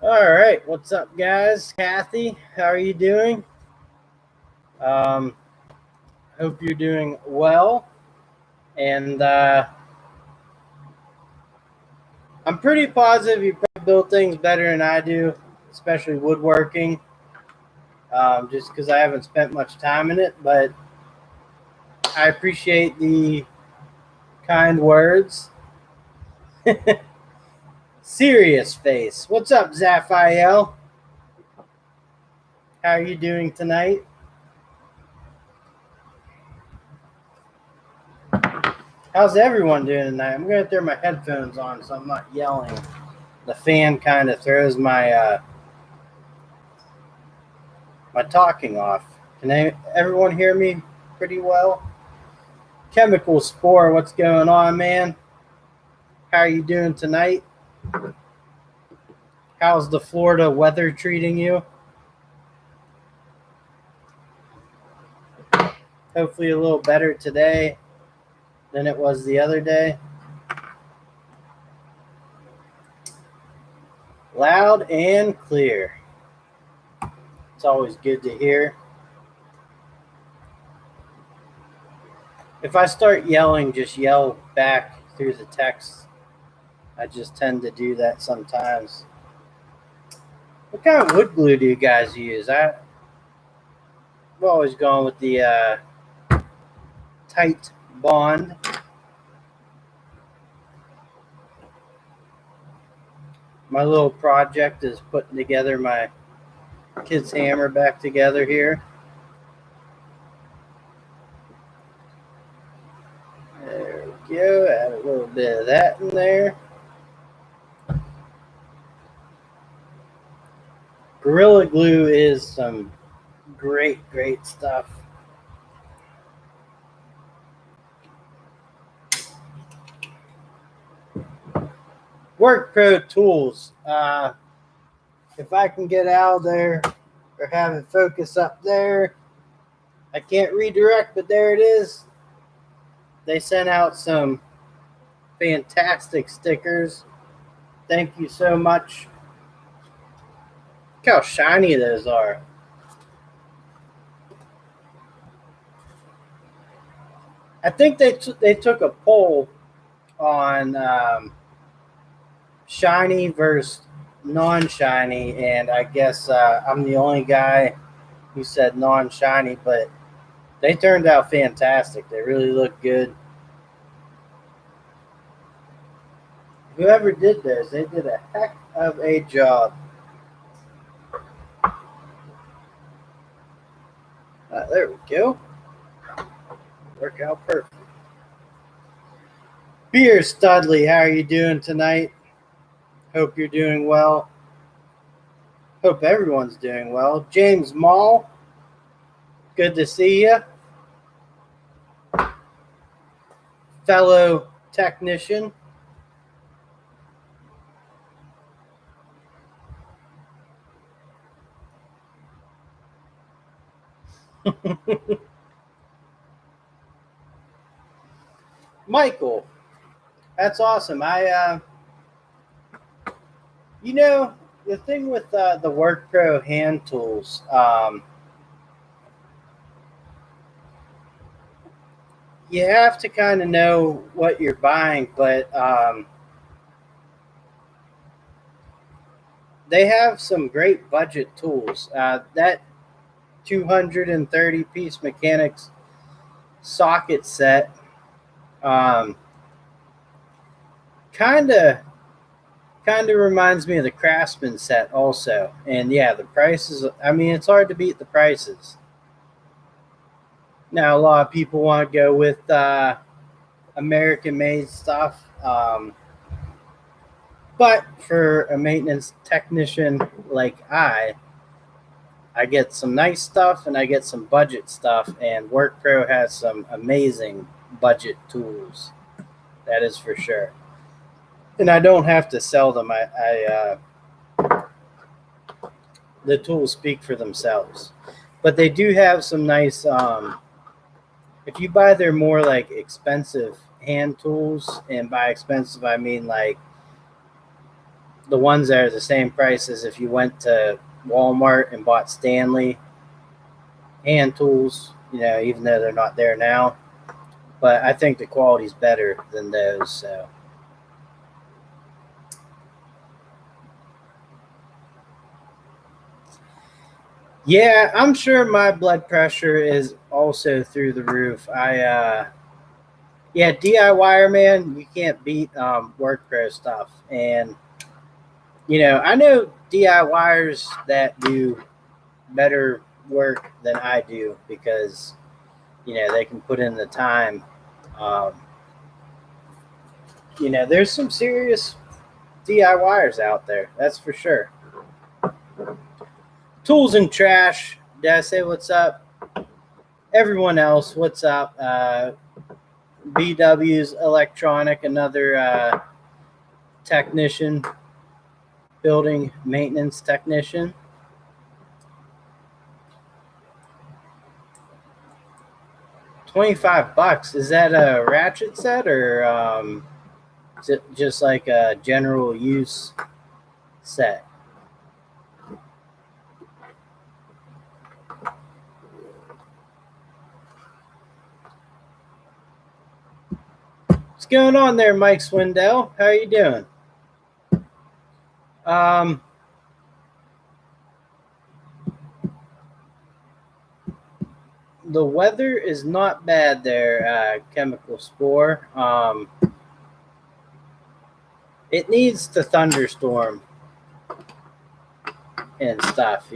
All right, what's up, guys? Kathy, how are you doing? Um, Hope you're doing well. And I'm pretty positive you probably build things better than I do, especially woodworking. Just because I haven't spent much time in it, but I appreciate the kind words. Serious face. What's up, Zaphiel? How are you doing tonight? How's everyone doing tonight? I'm gonna throw my headphones on so I'm not yelling. The fan kind of throws my talking off. Can everyone hear me pretty well? Chemical Spore, what's going on, man? How are you doing tonight? How's the Florida weather treating you? Hopefully a little better today than it was the other day. Loud and clear. It's always good to hear. If I start yelling, just yell back through the text. I just tend to do that sometimes. What kind of wood glue do you guys use? I've always gone with the tight bond. My little project is putting together my kid's hammer back together here. There we go. Add a little bit of that in there. Gorilla Glue is some great stuff. Work Pro Tools. If I can get out of there or have it focus up there, I can't redirect, but there it is. They sent out some fantastic stickers. Thank you so much. Look how shiny those are. I think they took a poll on shiny versus non-shiny, and I guess I'm the only guy who said non-shiny, but they turned out fantastic. They really look good. Whoever did those, they did a heck of a job. There we go. Work out perfect. Beer Studley, how are you doing tonight? Hope you're doing well. Hope everyone's doing well. James Mall, good to see you. Fellow technician. Michael, that's awesome. The thing with the Work Pro hand tools, you have to kind of know what you're buying, but they have some great budget tools. That 230 piece mechanics socket set, kind of reminds me of the Craftsman set also. And yeah, the prices, I mean, it's hard to beat the prices. Now, a lot of people want to go with American made stuff. But for a maintenance technician like I get some nice stuff and I get some budget stuff, and WorkPro has some amazing budget tools. That is for sure. And I don't have to sell them. The tools speak for themselves. But they do have some nice, if you buy their more like expensive hand tools, and by expensive I mean like the ones that are the same price as if you went to Walmart and bought Stanley hand tools, even though they're not there now. But I think the quality's better than those. So yeah, I'm sure my blood pressure is also through the roof. Yeah, DIYer man, you can't beat work pro stuff. And I know DIYers that do better work than I do because they can put in the time. Um, there's some serious DIYers out there. That's for sure. Tools and trash. Did I say what's up? Everyone else, what's up? BW's Electronic, another technician, building maintenance technician. $25. Is that a ratchet set or is it just like a general use set? What's going on there, Mike Swindell? How are you doing? The weather is not bad there, Chemical Spore. It needs to thunderstorm and stuff,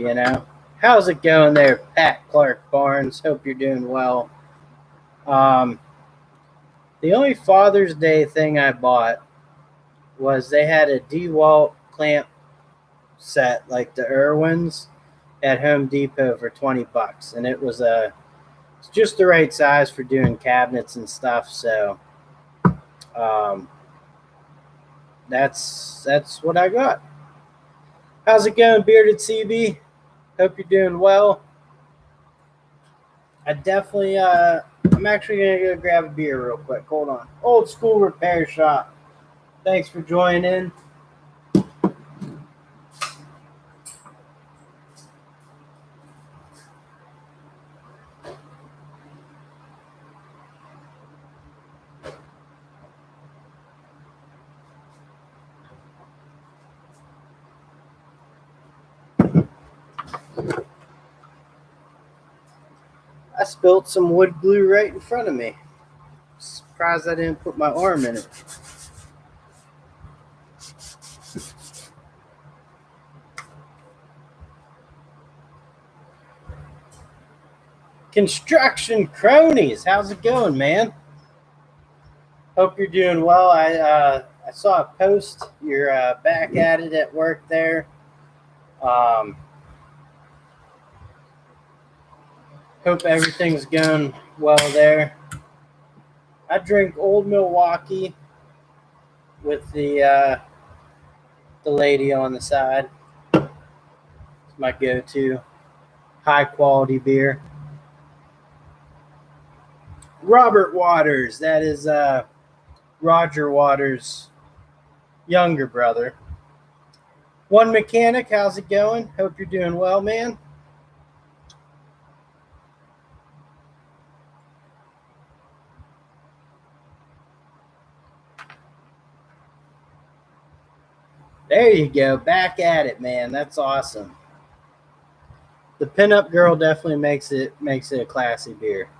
How's it going there, Pat Clark Barnes? Hope you're doing well. The only Father's Day thing I bought was they had a DeWalt clamp set like the Irwins at Home Depot for $20, and it's just the right size for doing cabinets and stuff. So that's what I got. How's it going, Bearded CB? Hope you're doing well. I'm actually gonna go grab a beer real quick. Hold on. Old School Repair Shop. Thanks for joining in. I spilled some wood glue right in front of me. Surprised I didn't put my arm in it. Construction Cronies, how's it going, man? Hope you're doing well. I saw a post. You're back at it at work there. Hope everything's going well there. I drink Old Milwaukee with the lady on the side. It's my go-to high quality beer. Robert Waters, that is Roger Waters' younger brother. One Mechanic, how's it going? Hope you're doing well, man. There you go. Back at it, man. That's awesome. The Pinup Girl definitely makes it a classy beer.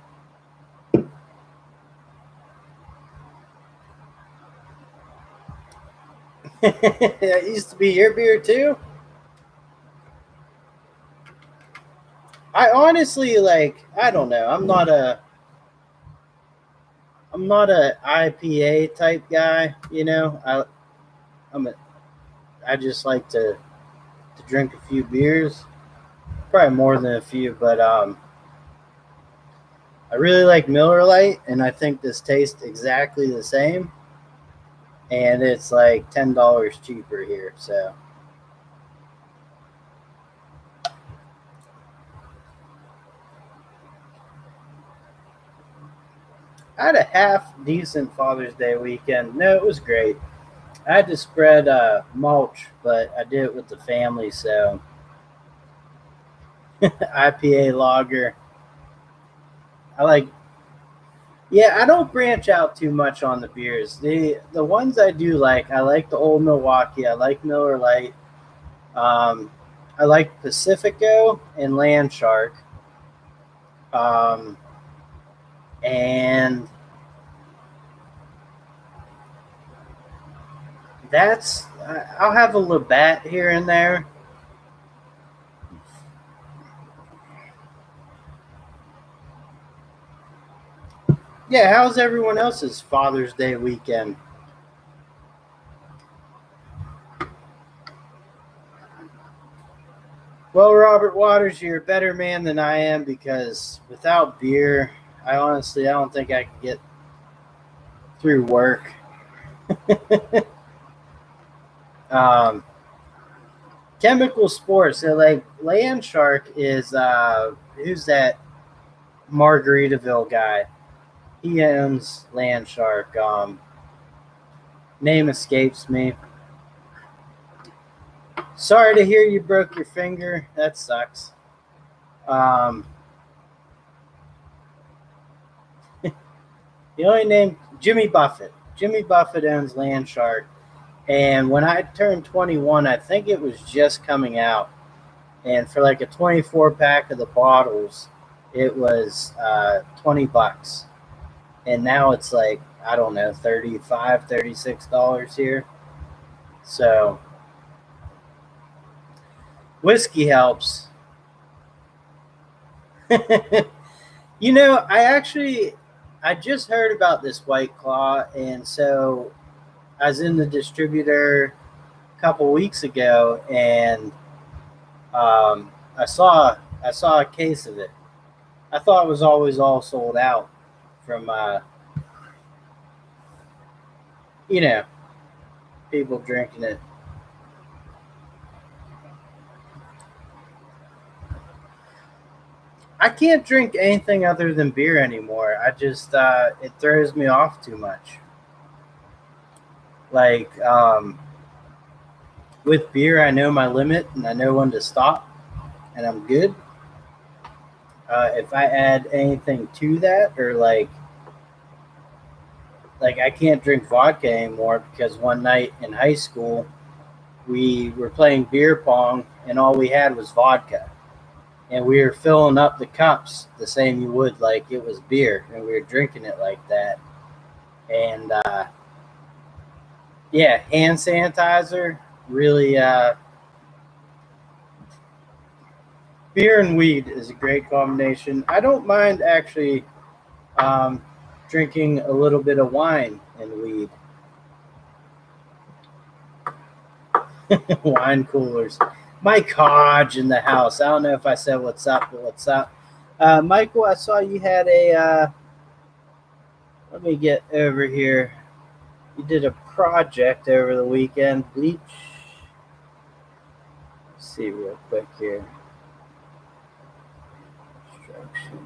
That used to be your beer too? I honestly I don't know. I'm not a IPA type guy, I just like to drink a few beers. Probably more than a few, but I really like Miller Lite, and I think this tastes exactly the same. And it's like $10 cheaper here, so. I had a half decent Father's Day weekend. No, it was great. I had to spread mulch, but I did it with the family, so IPA lager. I like. Yeah, I don't branch out too much on the beers. The ones I do like, I like the Old Milwaukee. I like Miller Lite. Um, I like Pacifico and Land Shark. Um, and that's I'll have a Labatt here and there. Yeah, how's everyone else's Father's Day weekend? Well, Robert Waters, you're a better man than I am because without beer, I don't think I could get through work. um, Chemical sports. So like Land Shark is who's that Margaritaville guy? He owns Land Shark. Name escapes me. Sorry to hear you broke your finger. That sucks. Um, the only name Jimmy Buffett. Jimmy Buffett owns Land Shark. And when I turned 21, I think it was just coming out. And for like a 24 pack of the bottles, it was $20. And now it's like, I don't know, $35, $36 here. So whiskey helps. I just heard about this White Claw, and so I was in the distributor a couple weeks ago, and I saw a case of it. I thought it was always all sold out from you know people drinking it. I can't drink anything other than beer anymore. I just it throws me off too much. Like with beer, I know my limit and I know when to stop, and I'm good. If I add anything to that, or like I can't drink vodka anymore because one night in high school we were playing beer pong and all we had was vodka, and we were filling up the cups the same you would like it was beer, and we were drinking it like that. And yeah, hand sanitizer really. Beer and weed is a great combination. I don't mind actually um, drinking a little bit of wine and weed. Wine coolers. Mike Hodge in the house. I don't know if I said what's up, but what's up? Michael, I saw you had a. Let me get over here. You did a project over the weekend. Bleach. Let's see real quick here. Instruction.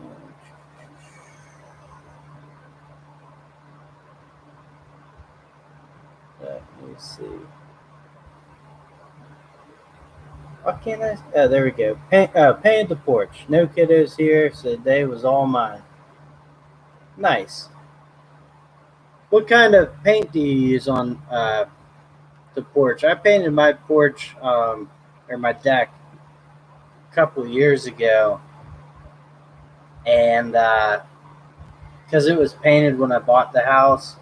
Let me see. Why can't I? Oh, there we go. Paint the porch. No kiddos here, so the day was all mine. Nice. What kind of paint do you use on the porch? I painted my porch or my deck a couple years ago, and because it was painted when I bought the house,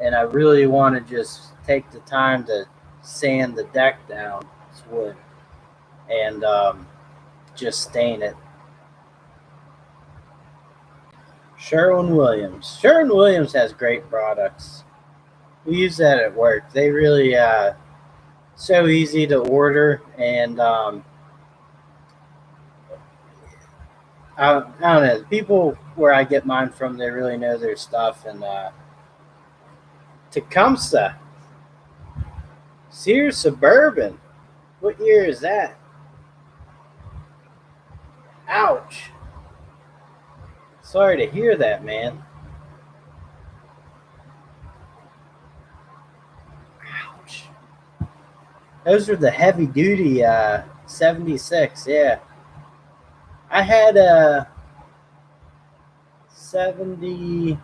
and I really want to just take the time to sand the deck down. It's wood, and just stain it. Sherwin-Williams. Sherwin-Williams has great products. We use that at work. They really so easy to order, and I don't know. People where I get mine from, they really know their stuff. And Tecumseh, Sears Suburban. What year is that? Ouch. Sorry to hear that, man. Those were the heavy duty 76. Yeah, I had a 70.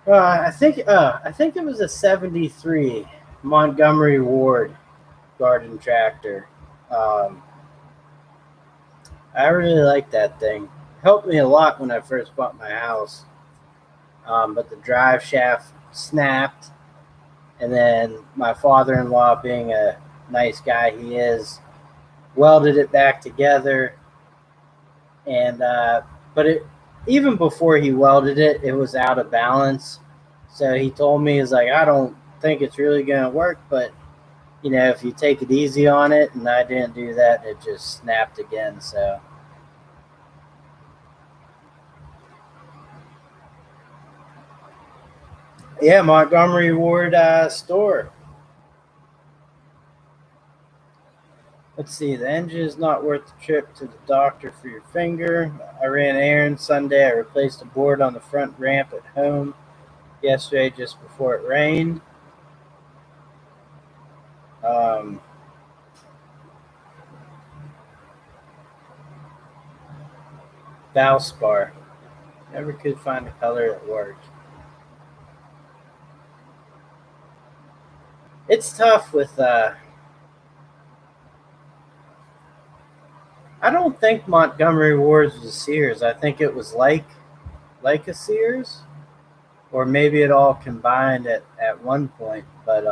I think it was a 73 Montgomery Ward garden tractor. Um, I really liked that thing. Helped me a lot when I first bought my house. But the drive shaft snapped, and then my father-in-law, being a nice guy he is, welded it back together. And but it even before he welded it, it was out of balance. So he told me, he's like, I don't think it's really gonna work, but if you take it easy on it. And I didn't do that, it just snapped again. So yeah, Montgomery Ward store. Let's see, the engine is not worth the trip to the doctor for your finger. I ran errands Sunday. I replaced a board on the front ramp at home yesterday just before it rained. Um, Valspar. Never could find a color that worked. It's tough with. I don't think Montgomery Ward's was Sears. I think it was like a Sears, or maybe it all combined at one point. But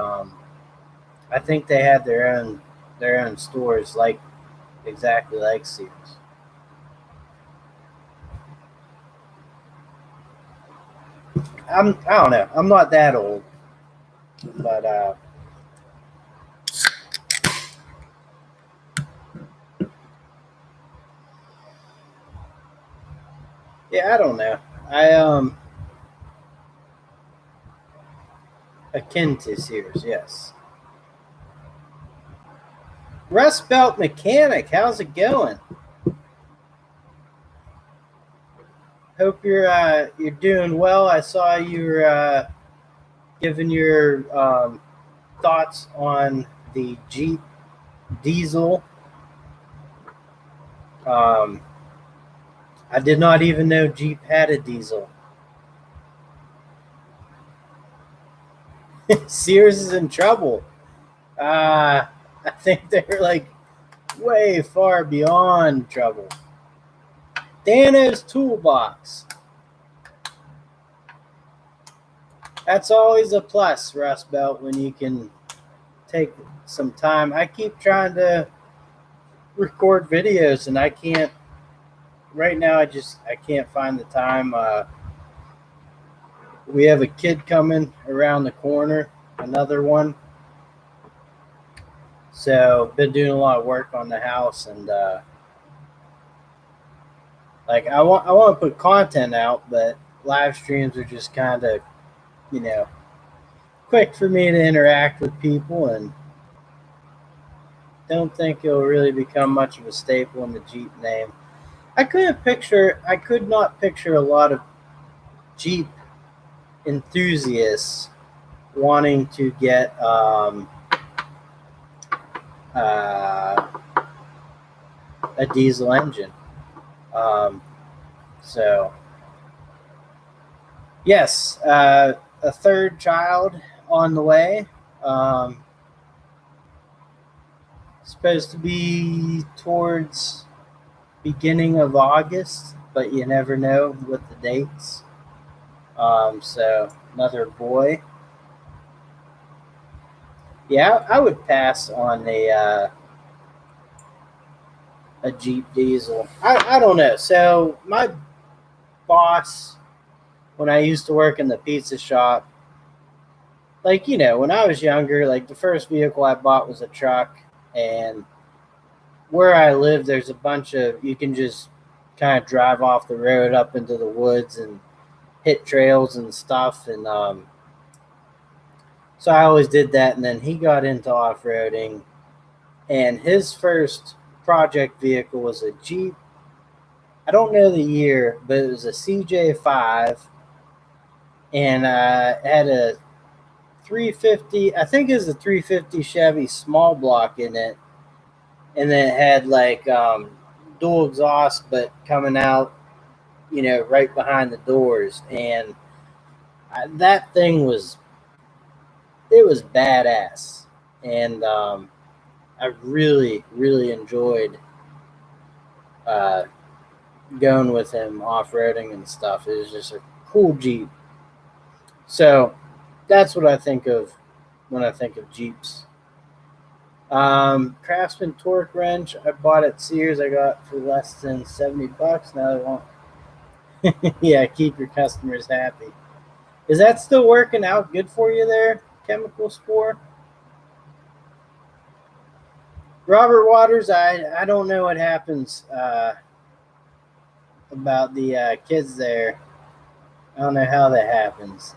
I think they had their own stores like exactly like Sears. I don't know. I'm not that old, but yeah, I don't know. I akin to Sears, yes. Rust Belt Mechanic, how's it going? Hope you're doing well. I saw you were giving your thoughts on the Jeep diesel. Um, I did not even know Jeep had a diesel. Sears is in trouble. I think they're like way far beyond trouble. Dano's Toolbox. That's always a plus, Rust Belt, when you can take some time. I keep trying to record videos and I can't. Right now, I can't find the time. We have a kid coming around the corner, another one. So been doing a lot of work on the house, and like I want to put content out, but live streams are just kind of quick for me to interact with people, and don't think it'll really become much of a staple in the Jeep name. I could not picture a lot of Jeep enthusiasts wanting to get a diesel engine. So yes, a third child on the way. Supposed to be towards beginning of August, but you never know with the dates. So another boy. Yeah, I would pass on a Jeep diesel. I don't know. So my boss, when I used to work in the pizza shop, like when I was younger, like the first vehicle I bought was a truck, and where I live, there's a bunch of, you can just kind of drive off the road up into the woods and hit trails and stuff, and so I always did that. And then he got into off-roading, and his first project vehicle was a Jeep. I don't know the year, but it was a CJ5, and it had a 350. I think it was a 350 Chevy small block in it, and then it had like dual exhaust, but coming out, right behind the doors, and that thing was badass, and I really really enjoyed uh, going with him off roading and stuff. It was just a cool Jeep. So that's what I think of when I think of Jeeps. Craftsman torque wrench I bought at Sears. I got for less than $70. Now they want yeah, keep your customers happy. Is that still working out good for you there, Chemical Spore? Robert Waters, I don't know what happens about the kids there. I don't know how that happens.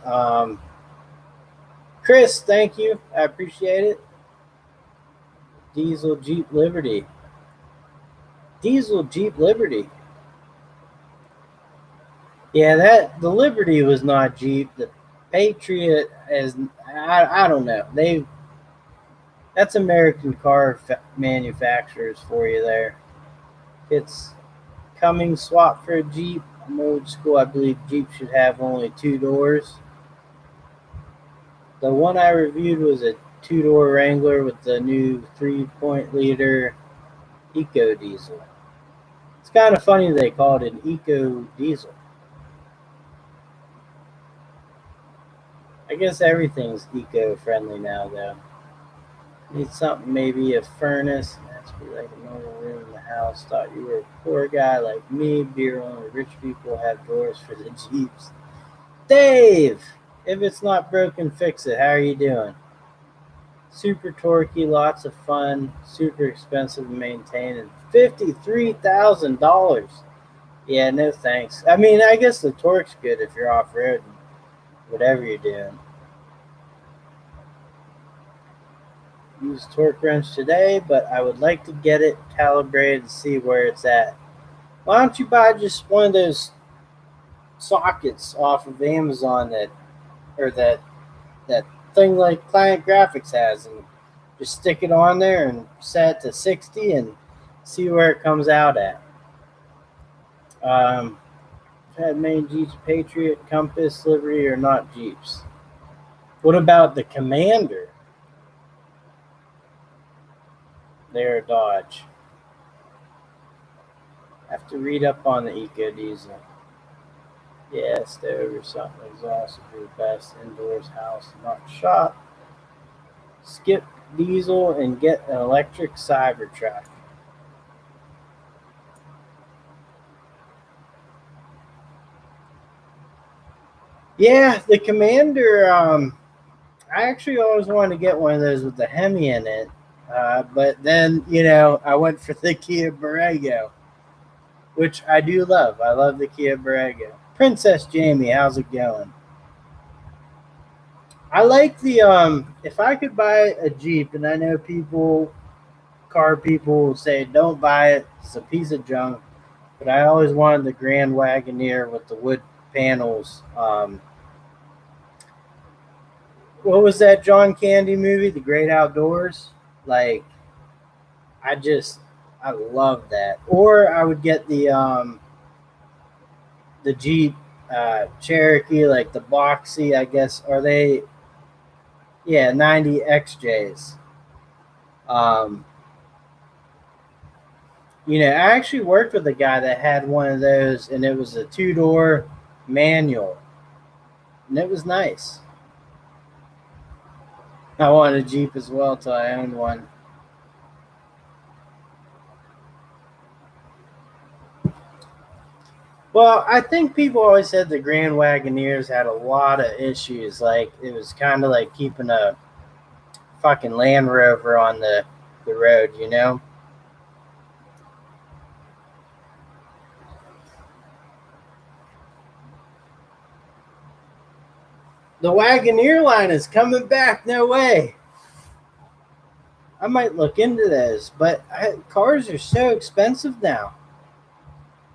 Chris, thank you. I appreciate it. Diesel Jeep Liberty. Diesel Jeep Liberty. Yeah, the Liberty was not Jeep. The Patriot is I don't know. That's American car manufacturers for you there. It's Cummins swap for a Jeep. I'm old school. I believe Jeep should have only 2 doors. The one I reviewed was a 2-door Wrangler with the new 3.0-liter Eco Diesel. It's kind of funny they call it an Eco Diesel. I guess everything's eco-friendly now, though. Need something, maybe a furnace. That's be like a normal room in the house. Thought you were a poor guy like me. Beer only rich people have doors for the Jeeps. Dave! If it's not broken, fix it. How are you doing? Super torquey, lots of fun, super expensive to maintain, and $53,000. Yeah, no thanks. I mean, I guess the torque's good if you're off-road and whatever you're doing. Use torque wrench today, but I would like to get it calibrated and see where it's at. Why don't you buy just one of those sockets off of Amazon that thing like Client Graphics has, and just stick it on there and set it to 60 and see where it comes out at. Had main Jeeps, Patriot, Compass, Liberty, or not Jeeps? What about the Commander? They're a Dodge. Have to read up on the Eco Diesel. Yeah, stove or something exhaust would be the best. Indoors, house, not shop. Skip diesel and get an electric Cybertruck. Yeah, the Commander. I actually always wanted to get one of those with the Hemi in it, but then I went for the Kia Borrego, which I do love. I love the Kia Borrego. Princess Jamie, how's it going? I like the if I could buy a Jeep, and I know car people will say don't buy it, it's a piece of junk, but I always wanted the Grand Wagoneer with the wood panels. What was that John Candy movie, The Great Outdoors? Like, I love that. Or I would get the Jeep Cherokee, like the boxy, I guess. Are they? Yeah, 90 XJs. Um, I actually worked with a guy that had one of those, and it was a 2-door manual, and it was nice. I wanted a Jeep as well till I owned one. Well, I think people always said the Grand Wagoneers had a lot of issues. Like, it was kind of like keeping a fucking Land Rover on the road, The Wagoneer line is coming back. No way. I might look into those, but cars are so expensive now.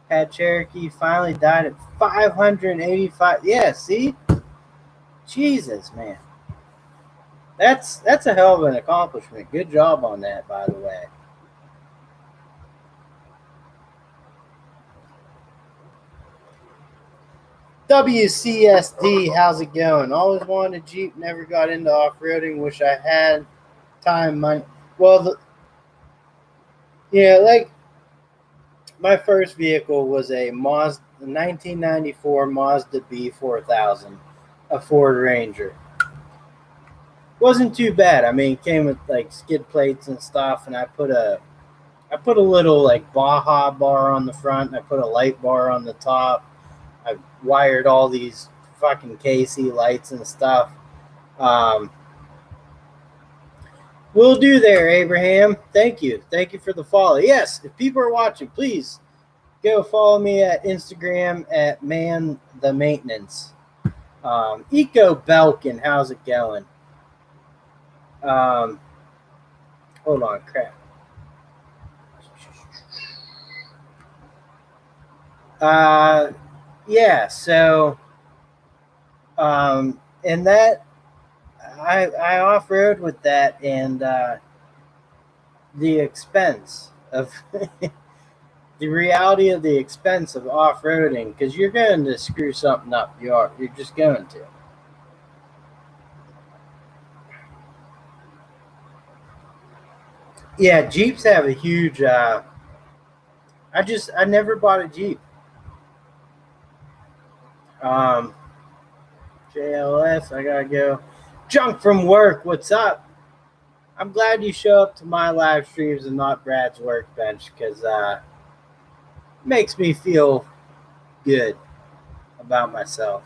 Had Cherokee finally died at 585. Yeah, see? Jesus, man. That's a hell of an accomplishment. Good job on that, by the way. WCSD, how's it going? Always wanted a Jeep, never got into off-roading. Wish I had time, money. Well, like my first vehicle was a Mazda 1994 Mazda B4000, a Ford Ranger. Wasn't too bad. I mean, it came with like skid plates and stuff, and I put a little like Baja bar on the front, and I put a light bar on the top. I wired all these fucking KC lights and stuff. Um, Will do there, Abraham. Thank you. Thank you for the follow. Yes, if people are watching, please go follow me at Instagram at Man the Maintenance. Eco Belkin, how's it going? Hold on, crap. Yeah, so and that I off road with that, and the expense of the reality of the expense of off roading, because you're going to screw something up. You're just going to. Yeah, Jeeps have a huge. I never bought a Jeep. JLS, I gotta go. Junk from work, what's up? I'm glad you show up to my live streams and not Brad's workbench, because it makes me feel good about myself.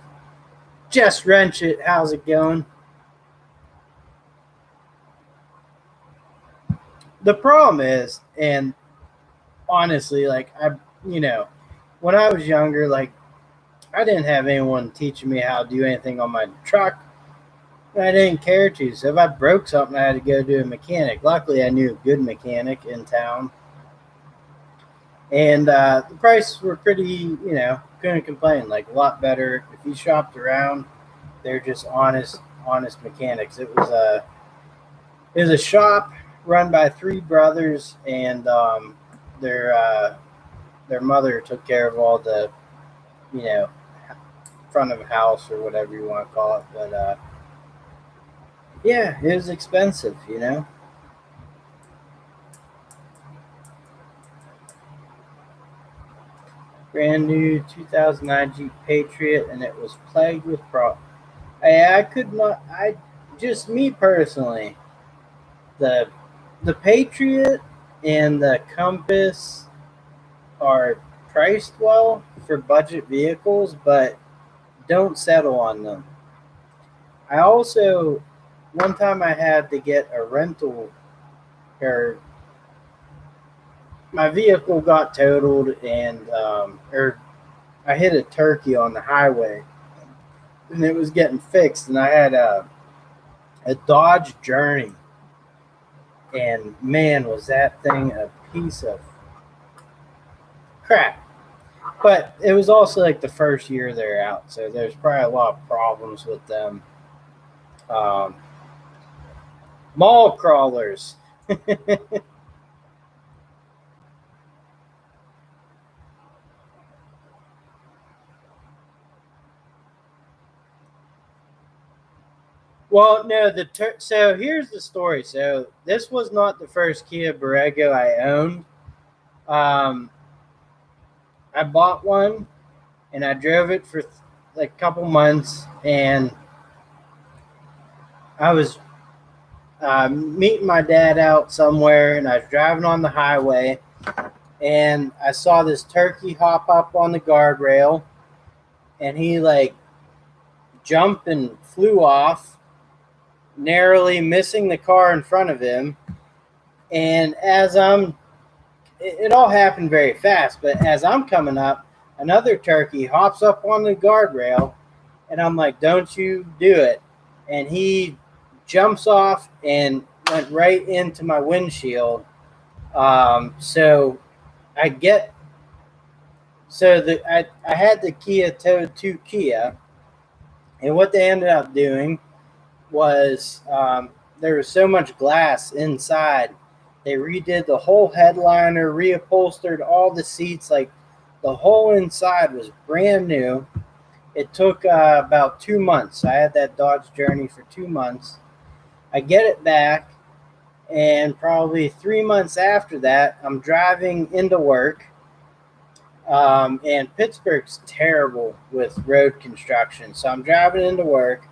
Just Wrench It, how's it going? The problem is, and honestly, like when I was younger, like I didn't have anyone teaching me how to do anything on my truck. I didn't care to. So if I broke something, I had to go to a mechanic. Luckily, I knew a good mechanic in town. And the prices were pretty, couldn't complain. Like a lot better. If you shopped around, they're just honest mechanics. It was a shop run by three brothers, and their mother took care of all the, front of the house or whatever you want to call it. But yeah, it was expensive, Brand new 2009 Jeep Patriot, and it was plagued with problems. I could not. Just me personally, the Patriot and the Compass are priced well for budget vehicles, but don't settle on them. I also, one time I had to get a rental, or my vehicle got totaled, and or I hit a turkey on the highway, and it was getting fixed, and I had a Dodge Journey, and man, was that thing a piece of crap. But it was also like the first year they're out, so there's probably a lot of problems with them. Mall crawlers. Well, no, so here's the story. So this was not the first Kia Borrego I owned. I bought one, and I drove it for like a couple months, and I was meeting my dad out somewhere, and I was driving on the highway, and I saw this turkey hop up on the guardrail, and he like jumped and flew off, narrowly missing the car in front of him. And as it all happened very fast, but as I'm coming up, another turkey hops up on the guardrail, and I'm like, don't you do it. And he jumps off and went right into my windshield. So I had the Kia towed to Kia, and what they ended up doing was there was so much glass inside. They redid the whole headliner, reupholstered all the seats. Like the whole inside was brand new. It took about 2 months. I had that Dodge Journey for 2 months. I get it back, and probably 3 months after that, I'm driving into work. And Pittsburgh's terrible with road construction. So I'm driving into work.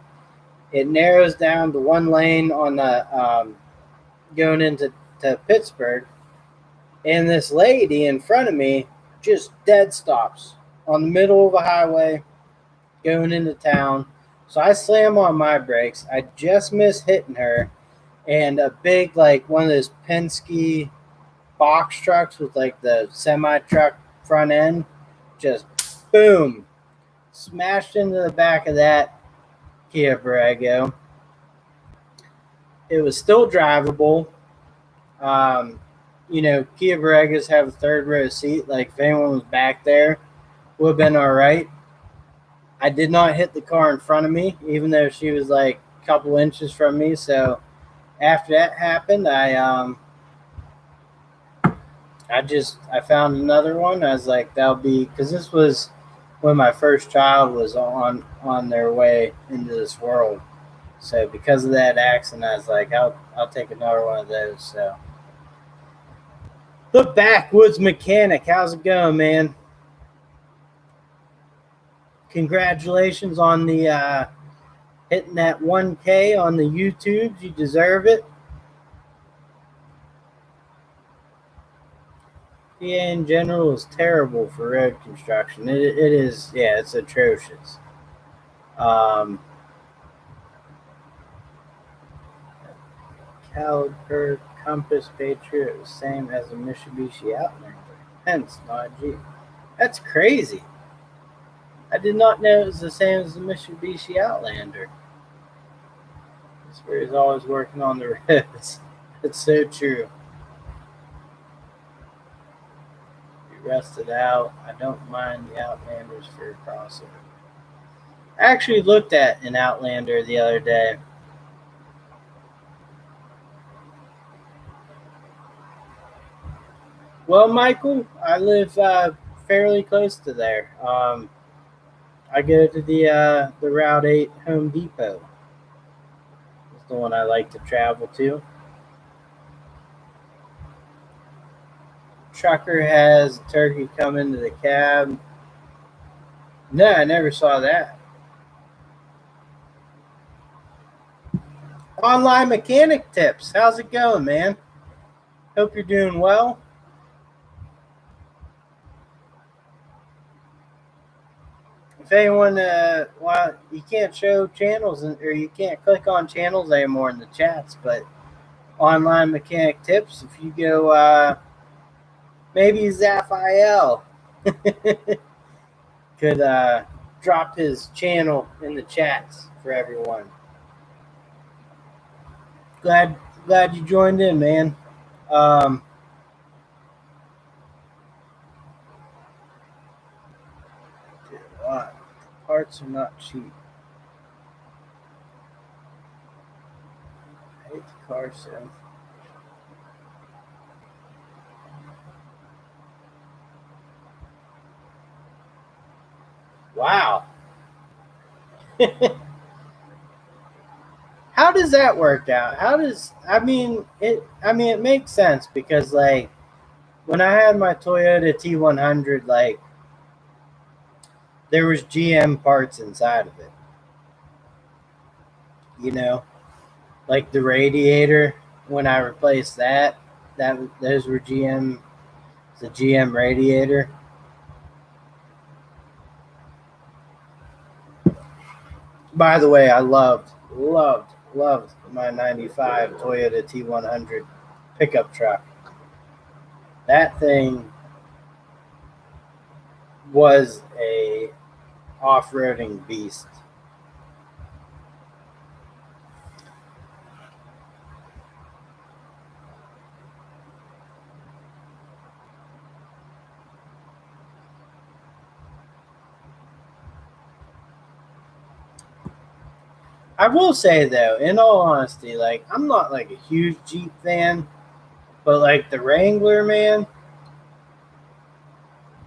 It narrows down to one lane on the going into Pittsburgh, and this lady in front of me just dead stops on the middle of a highway going into town. So I slam on my brakes. I just miss hitting her, and a big, like one of those Penske box trucks with like the semi truck front end, just boom, smashed into the back of that Kia Borrego. It was still drivable. Um, Kia Borregos have a third row seat. Like if anyone was back there, would have been all right. I did not hit the car in front of me, even though she was like a couple inches from me. So after that happened, I found another one. I was like, that'll be, because this was when my first child was on their way into this world. So because of that accident, I was like, I'll take another one of those. So the Backwoods Mechanic, how's it going, man? Congratulations on the hitting that 1K on the YouTubes. You deserve it. PA in general is terrible for road construction. It is, yeah, it's atrocious. Caliper Compass Patriot was same as a Mitsubishi Outlander. Hence, not a Jeep. That's crazy. I did not know it was the same as the Mitsubishi Outlander. That's where he's always working on the roads. It's so true. Be rusted out. I don't mind the Outlanders for a crossover. I actually looked at an Outlander the other day. Well, Michael, I live fairly close to there. I go to the Route 8 Home Depot. It's the one I like to travel to. Trucker has a turkey come into the cab. No, I never saw that. Online mechanic tips. How's it going, man? Hope you're doing well. If anyone, well, you can't show channels or you can't click on channels anymore in the chats, but online mechanic tips. If you go, maybe Zaphael could drop his channel in the chats for everyone. Glad you joined in, man. Parts are not cheap. I hate the car sale. Wow. How does that work out? It makes sense because like when I had my Toyota T100, like there was GM parts inside of it. You know, like the radiator when I replaced those were the GM radiator. By the way, I loved my 95 Toyota T100 pickup truck. That thing was a off-roading beast. I will say though, in all honesty, like I'm not like a huge Jeep fan, but like the Wrangler, man,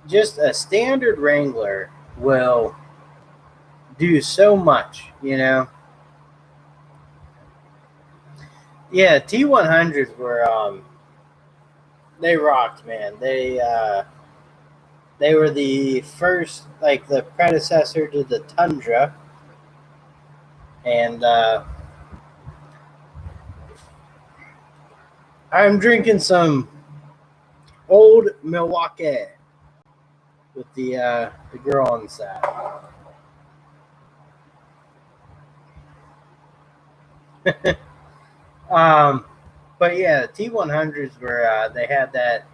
just a standard Wrangler will do so much, you know. Yeah, T100s were they rocked, man. They were the first, like the predecessor to the Tundra, and I'm drinking some old Milwaukee with the girl on the side. um, but yeah, T100s were they had that.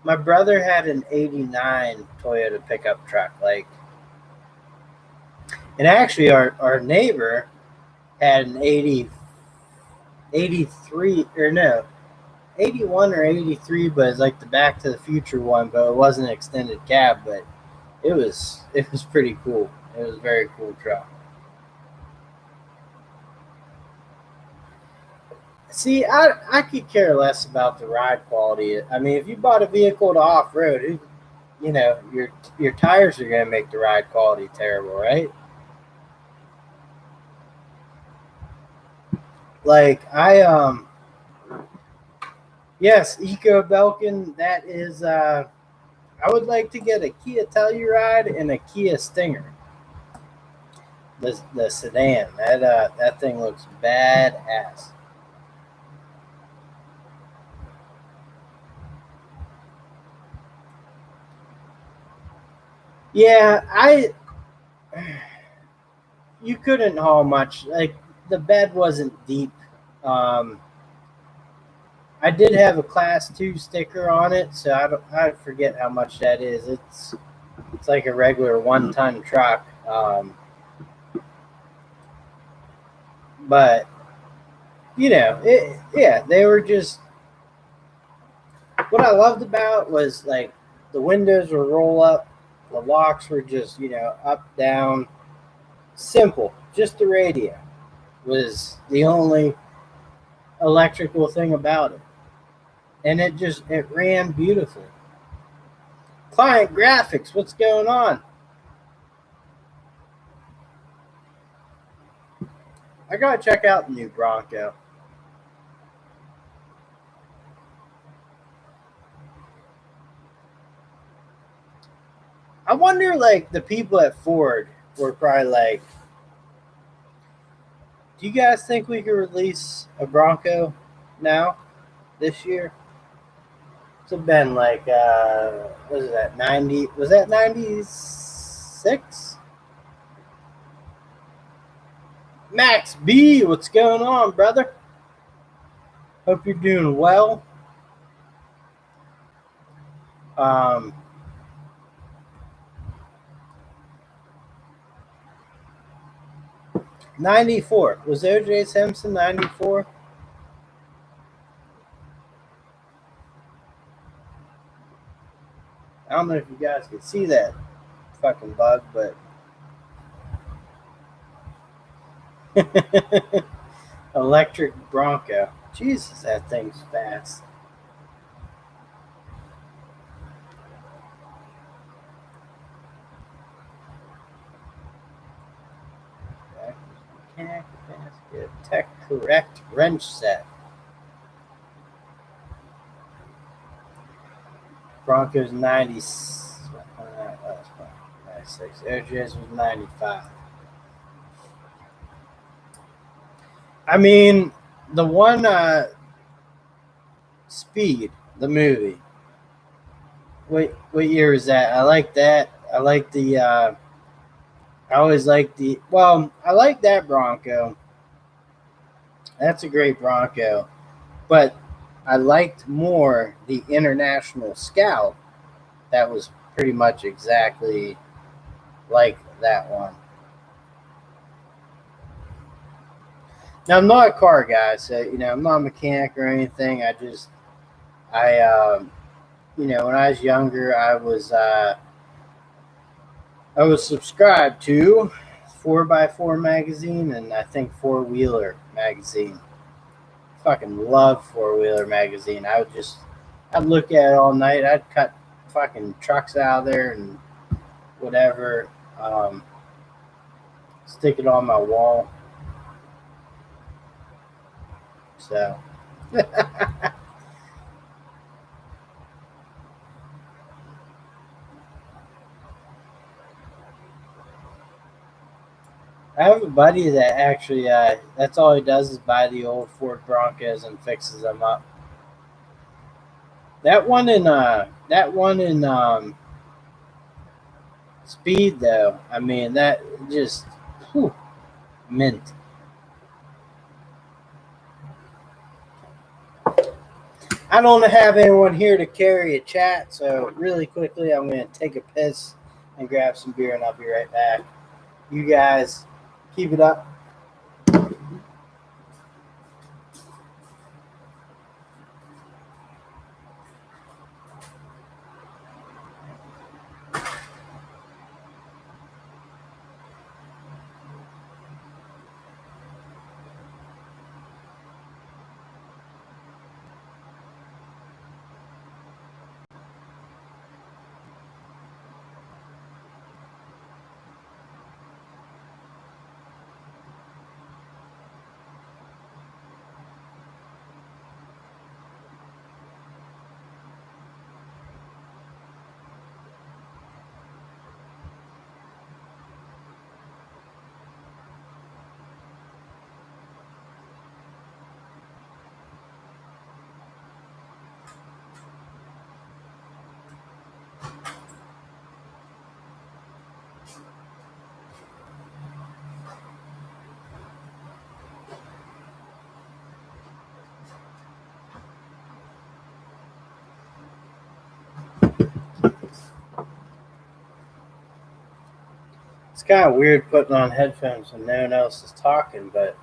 My brother had an '89 Toyota pickup truck, like, and actually our neighbor had an 83 or no 81 or 83, but it's like the Back to the Future one, but it wasn't an extended cab, but it was pretty cool. It was a very cool truck. See, I could care less about the ride quality. I mean, if you bought a vehicle to off road, you know your tires are going to make the ride quality terrible, right? Like yes, Eco Belkin. That is I would like to get a Kia Telluride and a Kia Stinger. The sedan. That thing looks badass. Yeah, I you couldn't haul much. Like the bed wasn't deep. Um, I did have a Class 2 sticker on it, so I forget how much that is. It's like a regular 1 ton truck. But yeah, they were just what I loved about was like the windows were roll up, the locks were just up down, simple. Just the radio was the only electrical thing about it, and it ran beautifully. Client graphics, what's going on? I gotta check out the new Bronco. I wonder, like the people at Ford were probably like, "Do you guys think we could release a Bronco now this year?" It's been like, what is that 90? Was that 96? Max B, what's going on, brother? Hope you're doing well. Um, 94 was OJ Simpson 94? I don't know if you guys could see that fucking bug, but electric Bronco. Jesus, that thing's fast. Mechanic basket, tech correct wrench set. Broncos 90. 96. OJ's was 95. I mean, the one Speed, the movie. What year is that? I like that. I like the. I always like the. Well, I like that Bronco. That's a great Bronco, but I liked more the International Scout. That was pretty much exactly like that one. Now I'm not a car guy, so I'm not a mechanic or anything. I when I was younger, I was subscribed to 4x4 magazine and I think Four Wheeler magazine. Fucking love Four Wheeler magazine. I'd look at it all night. I'd cut fucking trucks out of there and whatever. Stick it on my wall. So. I have a buddy that actually, that's all he does is buy the old Ford Broncos and fixes them up. That one in Speed though, I mean that just mint. I don't have anyone here to carry a chat, so really quickly I'm going to take a piss and grab some beer, and I'll be right back. You guys keep it up. It's kind of weird putting on headphones when no one else is talking, but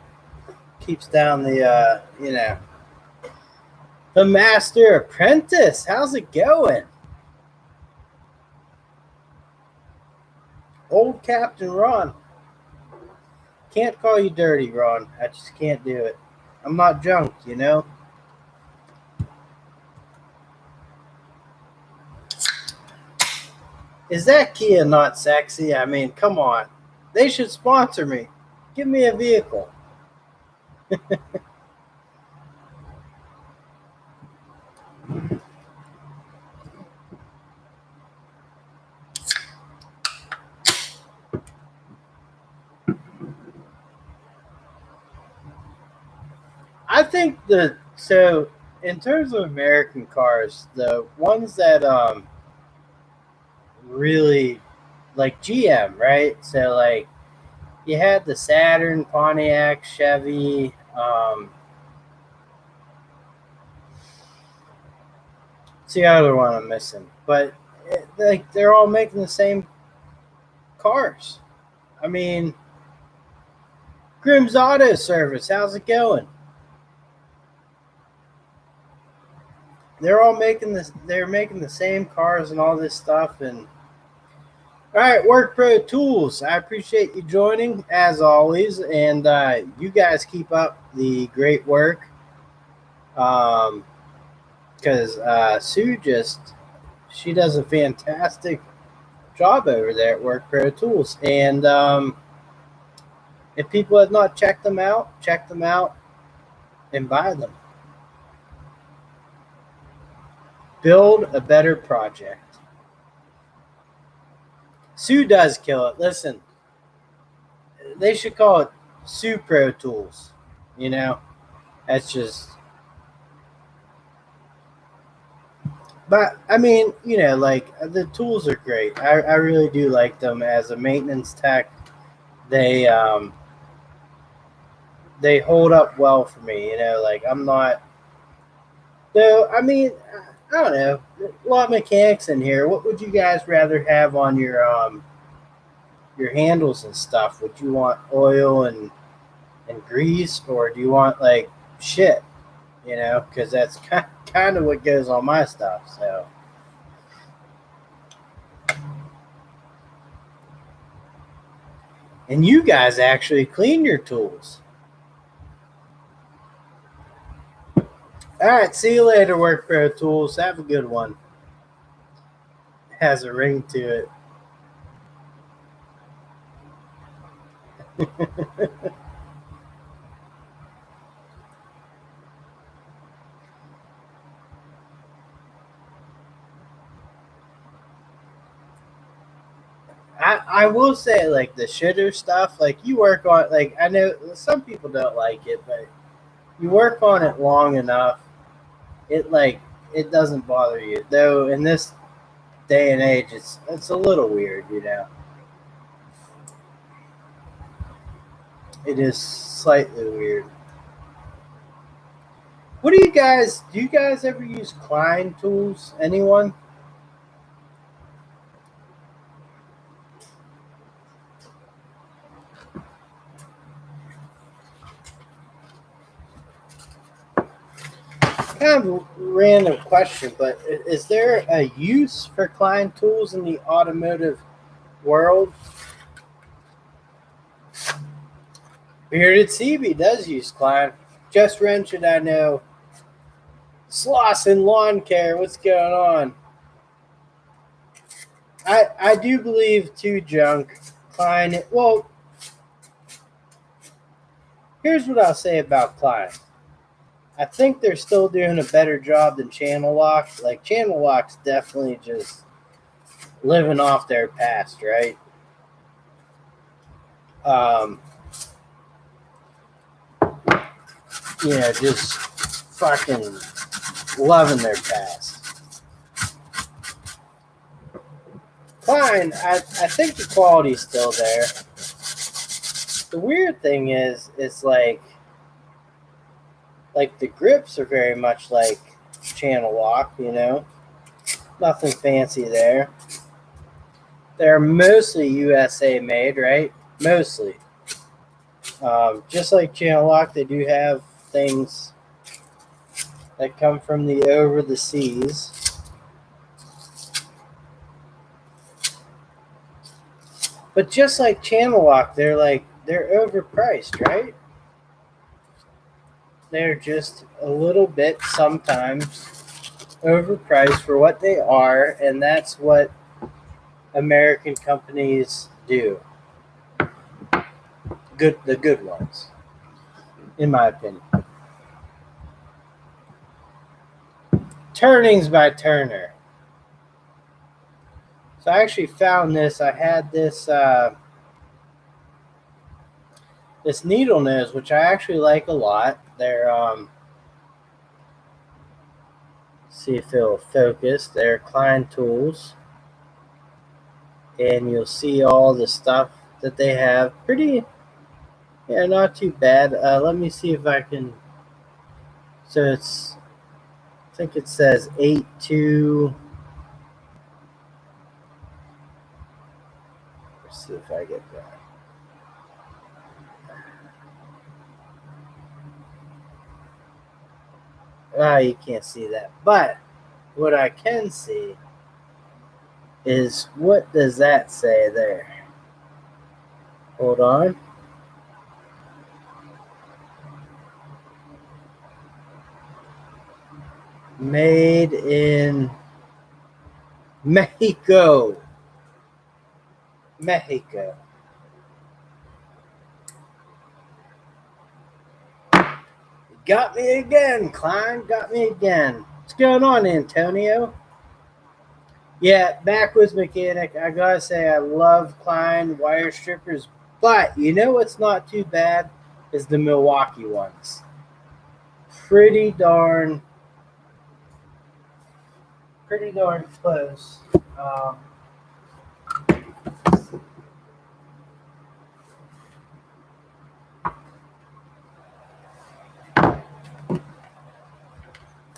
keeps down the, the Master Apprentice. How's it going? Old Captain Ron. Can't call you dirty, Ron. I just can't do it. I'm not junk, you know? Is that Kia not sexy? I mean, come on. They should sponsor me. Give me a vehicle. I think so in terms of American cars, the ones that really like GM, right? So like you had the Saturn, Pontiac, Chevy, it's the other one I'm missing, but like they're all making the same cars. I mean, Grimm's Auto Service, how's it going? They're all making this. They're making the same cars and all this stuff. And all right, Work Pro Tools. I appreciate you joining as always, and you guys keep up the great work. Because Sue she does a fantastic job over there at Work Pro Tools, and if people have not checked them out and buy them. Build a better project. Sue does kill it. Listen, they should call it Sue Pro Tools. You know, that's just. But I mean, you know, like the tools are great. I really do like them as a maintenance tech. They hold up well for me. You know, like I'm not. Though I mean, I don't know. A lot of mechanics in here. What would you guys rather have on your handles and stuff? Would you want oil and grease, or do you want like shit? You know, because that's kind of what goes on my stuff. So. And you guys actually clean your tools. All right, see you later, Work Pro Tools. Have a good one. Has a ring to it. I will say, like, the shitter stuff, like, you work on, like, I know some people don't like it, but you work on it long enough, it, like, it doesn't bother you. Though, in this day and age, it's a little weird, you know. It is slightly weird. What do you guys ever use Klein tools? Anyone? Kind of a random question, but is there a use for Klein tools in the automotive world? Bearded CB does use Klein. Just Wrench it, I know. Slauson Lawn Care, what's going on? I do believe too, Junk. Klein, well, here's what I'll say about Klein. I think they're still doing a better job than Channel Lock. Like, Channel Lock's definitely just living off their past, right? Just fucking loving their past. Klein, I think the quality's still there. The weird thing is, it's like the grips are very much like Channel Lock, you know? Nothing fancy there. They're mostly USA made, right? Mostly. Just like Channel Lock, they do have things that come from the over the seas. But just like Channel Lock, they're overpriced, right? They're just a little bit sometimes overpriced for what they are, and that's what American companies do. The good ones, in my opinion. Turnings by Turner. So I actually found this. I had this this needle nose, which I actually like a lot. They're see if it'll focus. They're Klein tools, and you'll see all the stuff that they have. Pretty, yeah, not too bad. Let me see if I can. So it's, I think it says 8.2. Let's see if I get that. You can't see that. But what I can see is, what does that say there? Hold on. Made in Mexico. Mexico. Got me again, Klein. Got me again. What's going on, Antonio? Yeah, backwards mechanic. I gotta say, I love Klein wire strippers, but you know what's not too bad is the Milwaukee ones. Pretty darn close.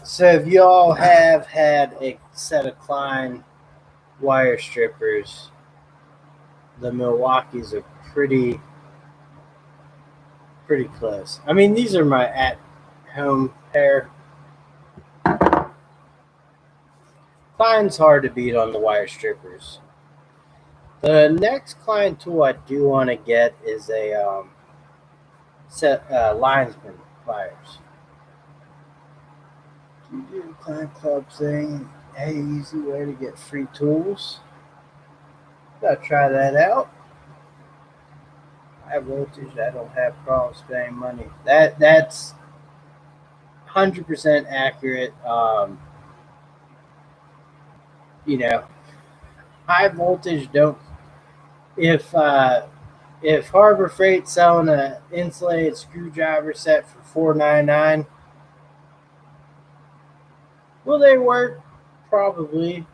So if y'all have had a set of Klein wire strippers, the Milwaukees are pretty close. I mean, these are my at-home pair. Klein's hard to beat on the wire strippers. The next client tool I do want to get is a linesman pliers. Do you do the client club thing? Hey, easy way to get free tools. Gotta try that out. High voltage, I don't have problems spending money. That's 100% accurate. You know, high voltage don't. If Harbor Freight's selling an insulated screwdriver set for $4.99, will they work? Probably,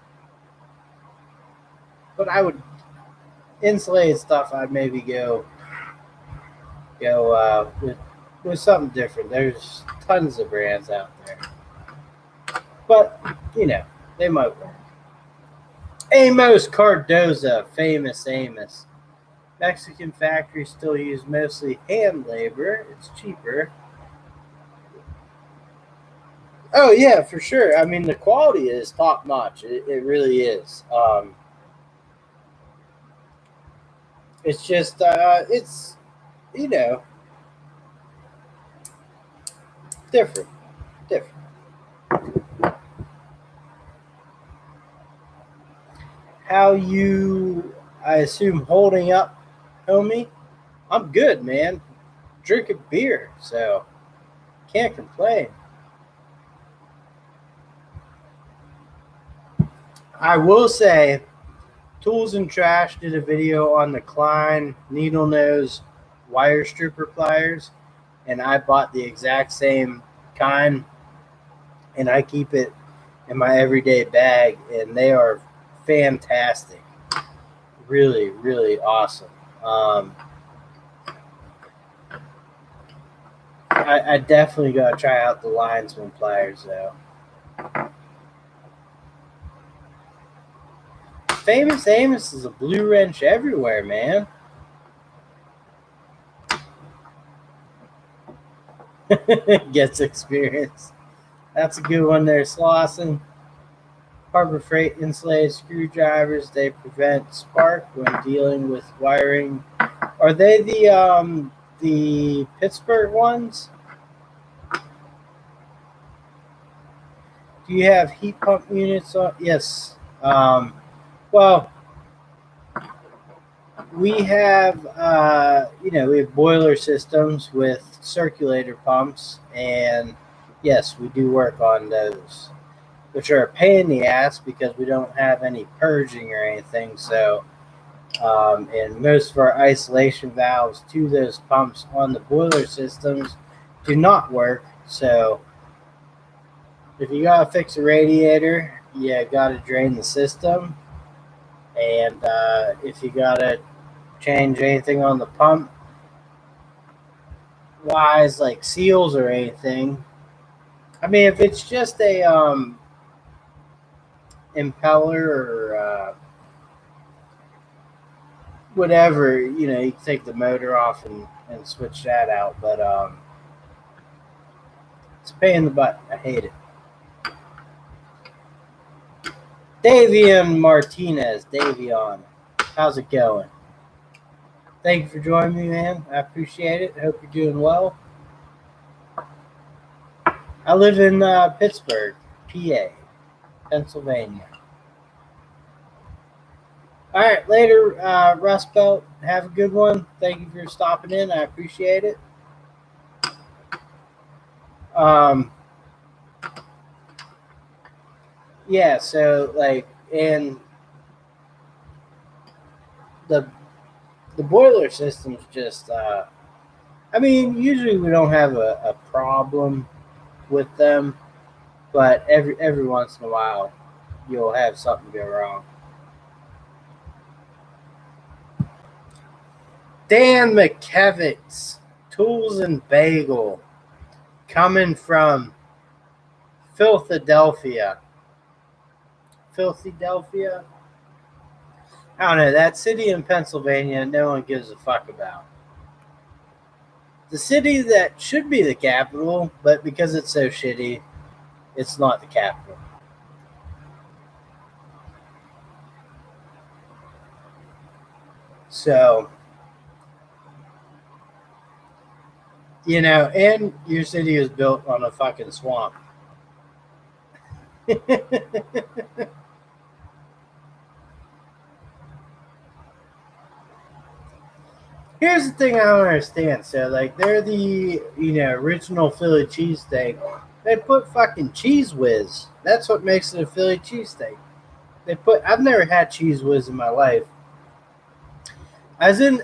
but I would insulated stuff. I'd maybe go with something different. There's tons of brands out there, but they might work. Amos Cardoza, famous Amos. Mexican factories still use mostly hand labor. It's cheaper. Oh yeah, for sure. I mean, the quality is top notch. It really is. It's just it's different. How you, I assume, holding up, homie? I'm good, man. Drinking beer, so can't complain. I will say, Tools and Trash did a video on the Klein needle nose wire stripper pliers, and I bought the exact same kind, and I keep it in my everyday bag, and they are fantastic. Really, really awesome. I definitely gotta try out the linesman pliers though. Famous Amos is a blue wrench everywhere, man. Gets experience. That's a good one there, Slauson. Harbor Freight insulated screwdrivers, they prevent spark when dealing with wiring. Are they the Pittsburgh ones? Do you have heat pump units on? Yes. Well, we have we have boiler systems with circulator pumps, and yes, we do work on those, which are a pain in the ass because we don't have any purging or anything. So, and most of our isolation valves to those pumps on the boiler systems do not work. So, if you gotta fix a radiator, you gotta drain the system, and if you gotta change anything on the pump wise, like seals or anything. I mean, if it's just a impeller or whatever, you can take the motor off and switch that out. But it's a pain in the butt. I hate it. Davion Martinez, Davion, how's it going? Thank you for joining me, man. I appreciate it. I hope you're doing well. I live in Pittsburgh, PA, Pennsylvania. All right, later, Rust Belt. Have a good one. Thank you for stopping in. I appreciate it. Yeah, so and the boiler system's just I mean, usually we don't have a problem with them, but every once in a while you'll have something go wrong. Dan McKevitz, Tools and Bagel, coming from Philadelphia. Philadelphia? I don't know, that city in Pennsylvania no one gives a fuck about. The city that should be the capital, but because it's so shitty, it's not the capital. So, and your city is built on a fucking swamp. Here's the thing I don't understand. So, like, they're the, original Philly cheesesteak. They put fucking cheese whiz. That's what makes it a Philly cheesesteak. I've never had cheese whiz in my life. I was in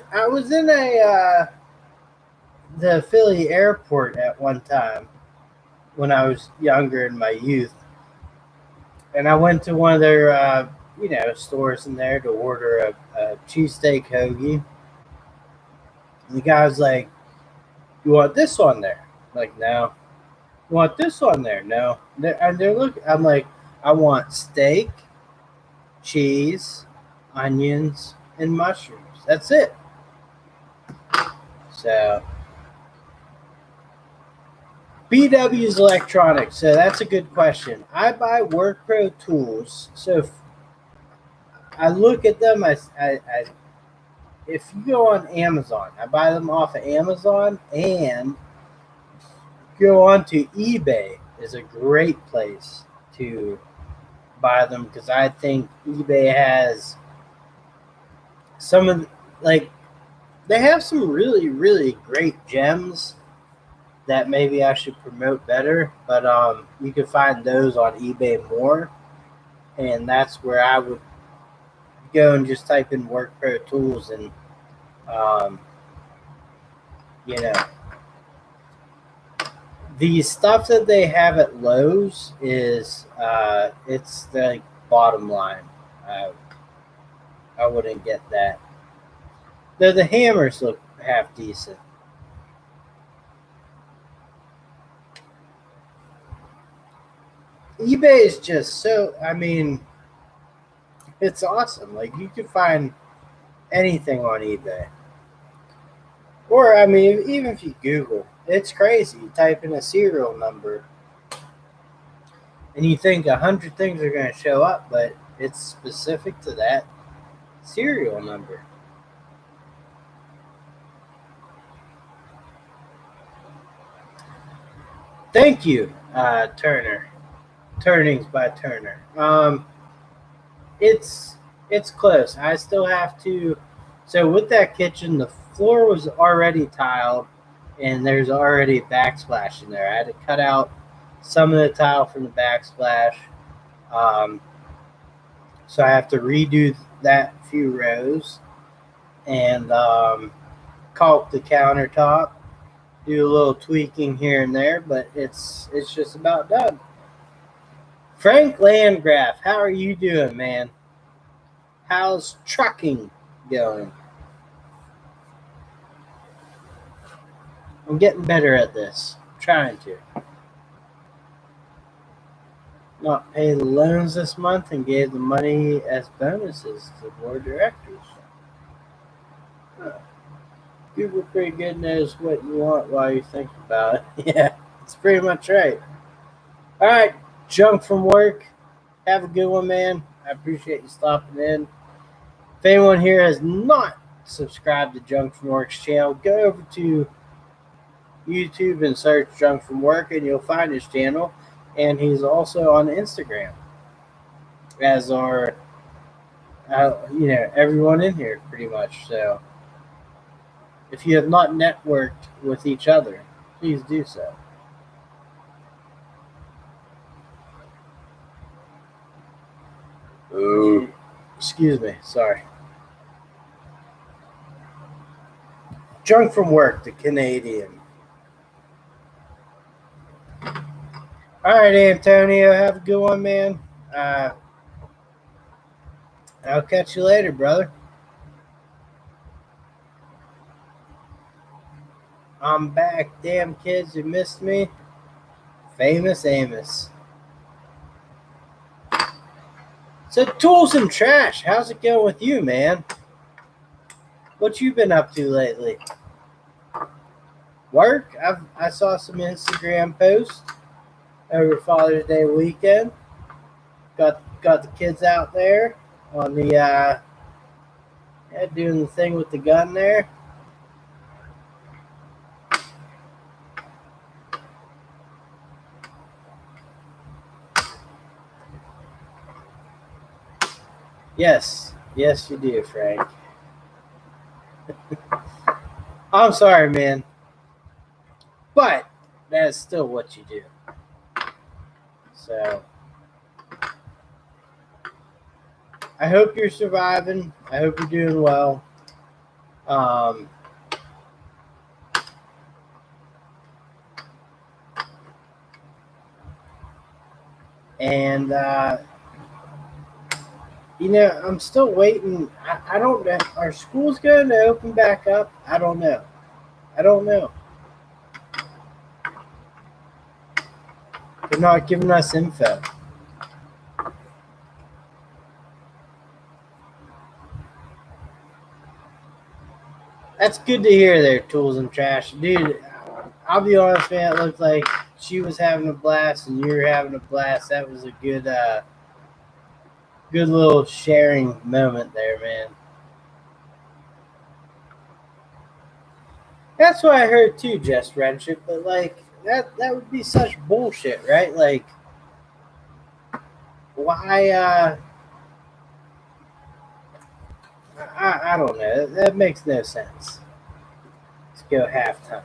the Philly airport at one time when I was younger in my youth. And I went to one of their, stores in there to order a cheesesteak hoagie. And the guy was like, "You want this on there?" I'm like, "No." "You want this on there?" "No." I'm like, "I want steak, cheese, onions, and mushrooms. That's it." So, BW's electronics. So that's a good question. I buy Work Pro tools. So if I look at them, if you go on Amazon, I buy them off of Amazon, and go on to eBay is a great place to buy them, because I think eBay has some of they have some really, really great gems that maybe I should promote better, but you can find those on eBay more, and that's where I would go and just type in Work Pro Tools, and um, you know the stuff that they have at Lowe's is it's the bottom line. I wouldn't get that. Though the hammers look half decent. eBay is just so, I mean, it's awesome. Like, you can find anything on eBay. Or, I mean, even if you Google, it's crazy. You type in a serial number and you think 100 things are going to show up, but it's specific to that serial number. Thank you, Turner. Turnings by Turner. It's close. I still have to. So with that kitchen, the floor was already tiled, and there's already backsplash in there. I had to cut out some of the tile from the backsplash, um, so I have to redo that few rows and caulk the countertop. Do a little tweaking here and there, but it's just about done. Frank Landgraf, how are you doing, man? How's trucking going? I'm getting better at this. I'm trying to. Not pay the loans this month and gave the money as bonuses to the board of directors. Huh. Google pretty good knows what you want while you think about it. Yeah, it's pretty much right. All right, Junk from Work. Have a good one, man. I appreciate you stopping in. If anyone here has not subscribed to Junk from Work's channel, go over to YouTube and search Junk from Work, and you'll find his channel. And he's also on Instagram, as are everyone in here pretty much. So if you have not networked with each other, please do so. Oh, excuse me, sorry. Junk from Work, the Canadian. All right, Antonio, have a good one, man. I'll catch you later, brother. I'm back. Damn kids, you missed me. Famous Amos. So, tools and trash, how's it going with you, man? What you been up to lately? Work? I saw some Instagram posts over Father's Day weekend. Got the kids out there on the Yeah, doing the thing with the gun there. Yes, yes, you do, Frank. I'm sorry, man, but that is still what you do. So I hope you're surviving. I hope you're doing well. Um, and I'm still waiting. I don't know. Are schools going to open back up? I don't know. I don't know. They're not giving us info. That's good to hear there, Tools and Trash. Dude, I'll be honest, man, it looked like she was having a blast and you were having a blast. That was a good little sharing moment there, man. That's what I heard too, Just Friendship, but like that would be such bullshit, right? Like why I don't know. That makes no sense. Let's go halftime.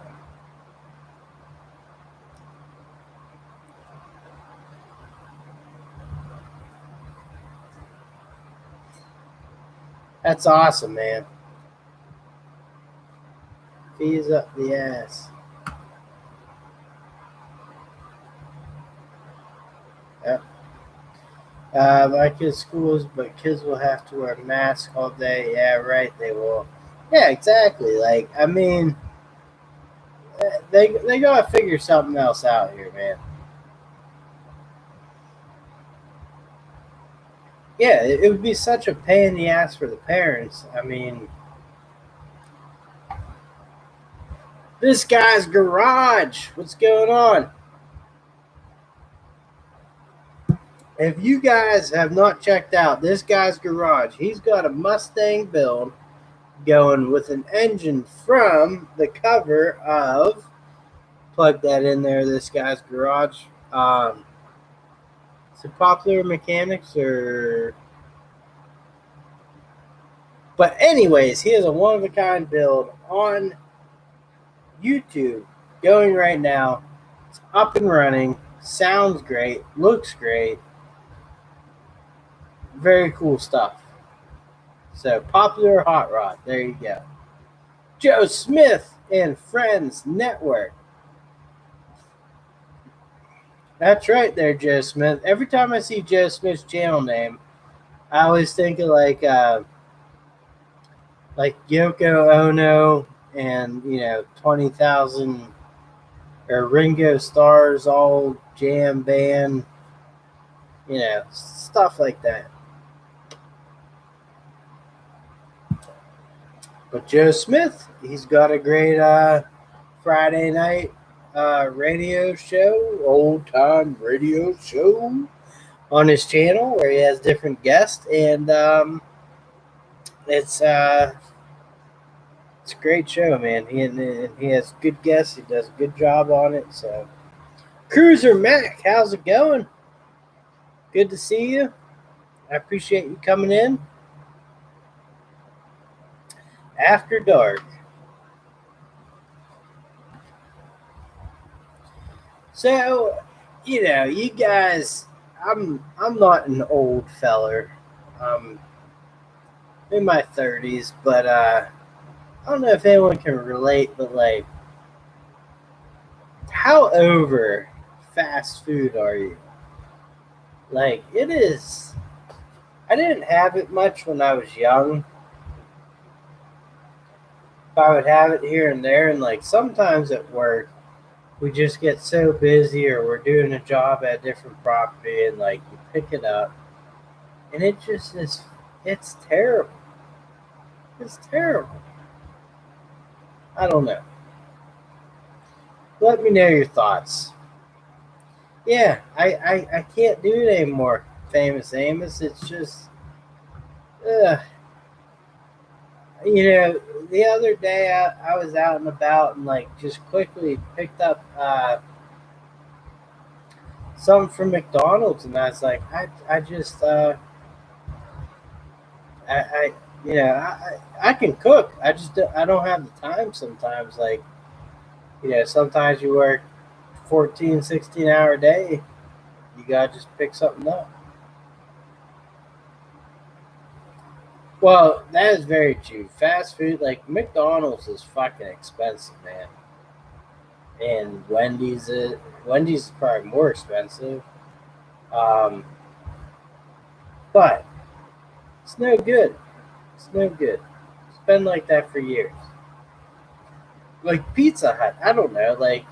That's awesome, man. Fees up the ass. Yep. My kids' schools, but kids will have to wear masks all day. Yeah, right. They will. Yeah, exactly. Like, I mean, they gotta figure something else out here, man. Yeah, it would be such a pain in the ass for the parents. I mean, this guy's garage. What's going on? If you guys have not checked out this guy's garage, he's got a Mustang build going with an engine from the cover of, plug that in there, this guy's garage. Is it Popular Mechanics or? But anyways, he has a one of a kind build on YouTube going right now. It's up and running. Sounds great. Looks great. Very cool stuff. So Popular Hot Rod. There you go. Joe Smith and Friends Network. That's right there, Joe Smith. Every time I see Joe Smith's channel name, I always think of like Yoko Ono and 20,000 or Ringo Starr's all jam band, stuff like that. But Joe Smith, he's got a great Friday night radio show, old time radio show on his channel where he has different guests, and it's a great show, man. He has good guests. He does a good job on it. So, Cruiser Mac, how's it going? Good to see you. I appreciate you coming in. After dark. So, you guys, I'm not an old feller. I'm in my 30s, but I don't know if anyone can relate, but like, how over fast food are you? Like, it is. I didn't have it much when I was young. I would have it here and there, and like sometimes at work, we just get so busy, or we're doing a job at a different property, and like you pick it up, and it just is. It's terrible. It's terrible. I don't know. Let me know your thoughts. Yeah, I can't do it anymore, Famous Amos. It's just, ugh. The other day I was out and about and like just quickly picked up something from McDonald's, and I was like, I just I I can cook. I don't have the time sometimes. Like, sometimes you work 14, 16 hour day. You gotta just pick something up. Well, that is very true. Fast food, like McDonald's, is fucking expensive, man. And Wendy's is probably more expensive. Um, but it's no good. It's no good. It's been like that for years. Like Pizza Hut, I don't know. Like,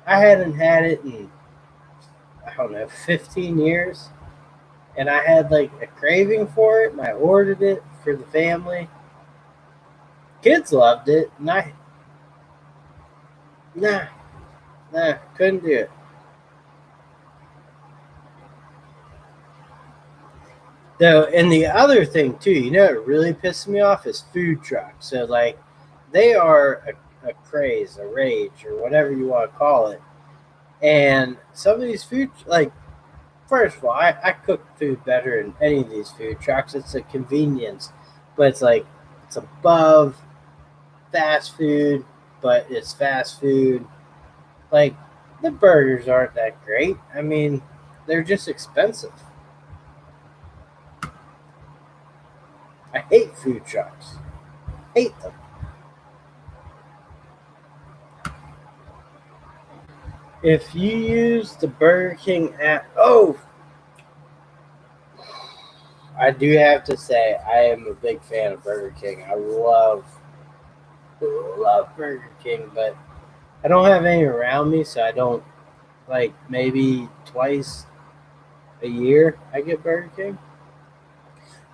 I hadn't had it in, I don't know, 15 years, and I had like a craving for it, and I ordered it for the family. Kids loved it, and nah, couldn't do it. Though, and the other thing too, it really pisses me off is food trucks. So like, they are a craze, a rage, or whatever you want to call it. And some of these food, like, first of all, I cook food better than any of these food trucks. It's a convenience, but it's above fast food, but it's fast food. Like, the burgers aren't that great. I mean, they're just expensive. I hate food trucks. Hate them. If you use the Burger King app, I do have to say I am a big fan of Burger King. I love Burger King, but I don't have any around me, so I don't, like, maybe twice a year I get Burger King.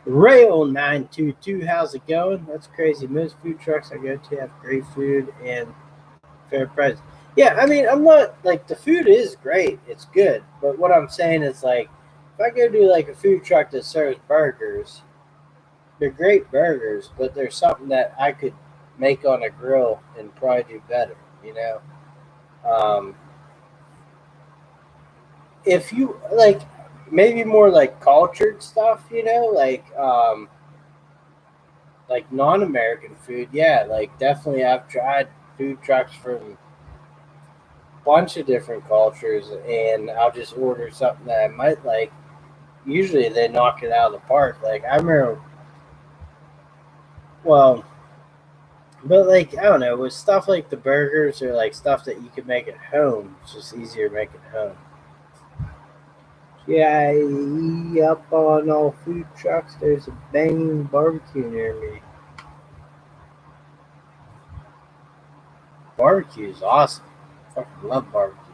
Rail 922, how's it going? That's crazy. Most food trucks I go to have great food and fair price. Yeah, I mean, I'm not like, the food is great. It's good, but what I'm saying is, like, if I go to like a food truck that serves burgers, they're great burgers, but there's something that I could make on a grill and probably do better. You know, um, if you like, maybe more like cultured stuff. Like non-American food. Yeah, like, definitely I've tried food trucks from bunch of different cultures, and I'll just order something that I might like. Usually they knock it out of the park. Like, I remember, well, but like, I don't know, with stuff like the burgers or like stuff that you can make at home, it's just easier to make at home. Yeah, up on all food trucks, there's a banging barbecue near me. Barbecue is awesome. I fucking love barbecue.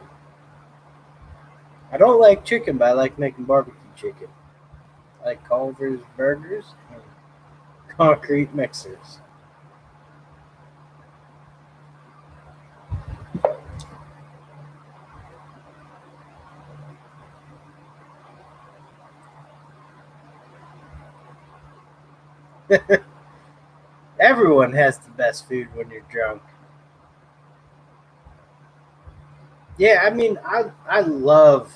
I don't like chicken, but I like making barbecue chicken. I like Culver's burgers and concrete mixers. Everyone has the best food when you're drunk. Yeah, I mean, I love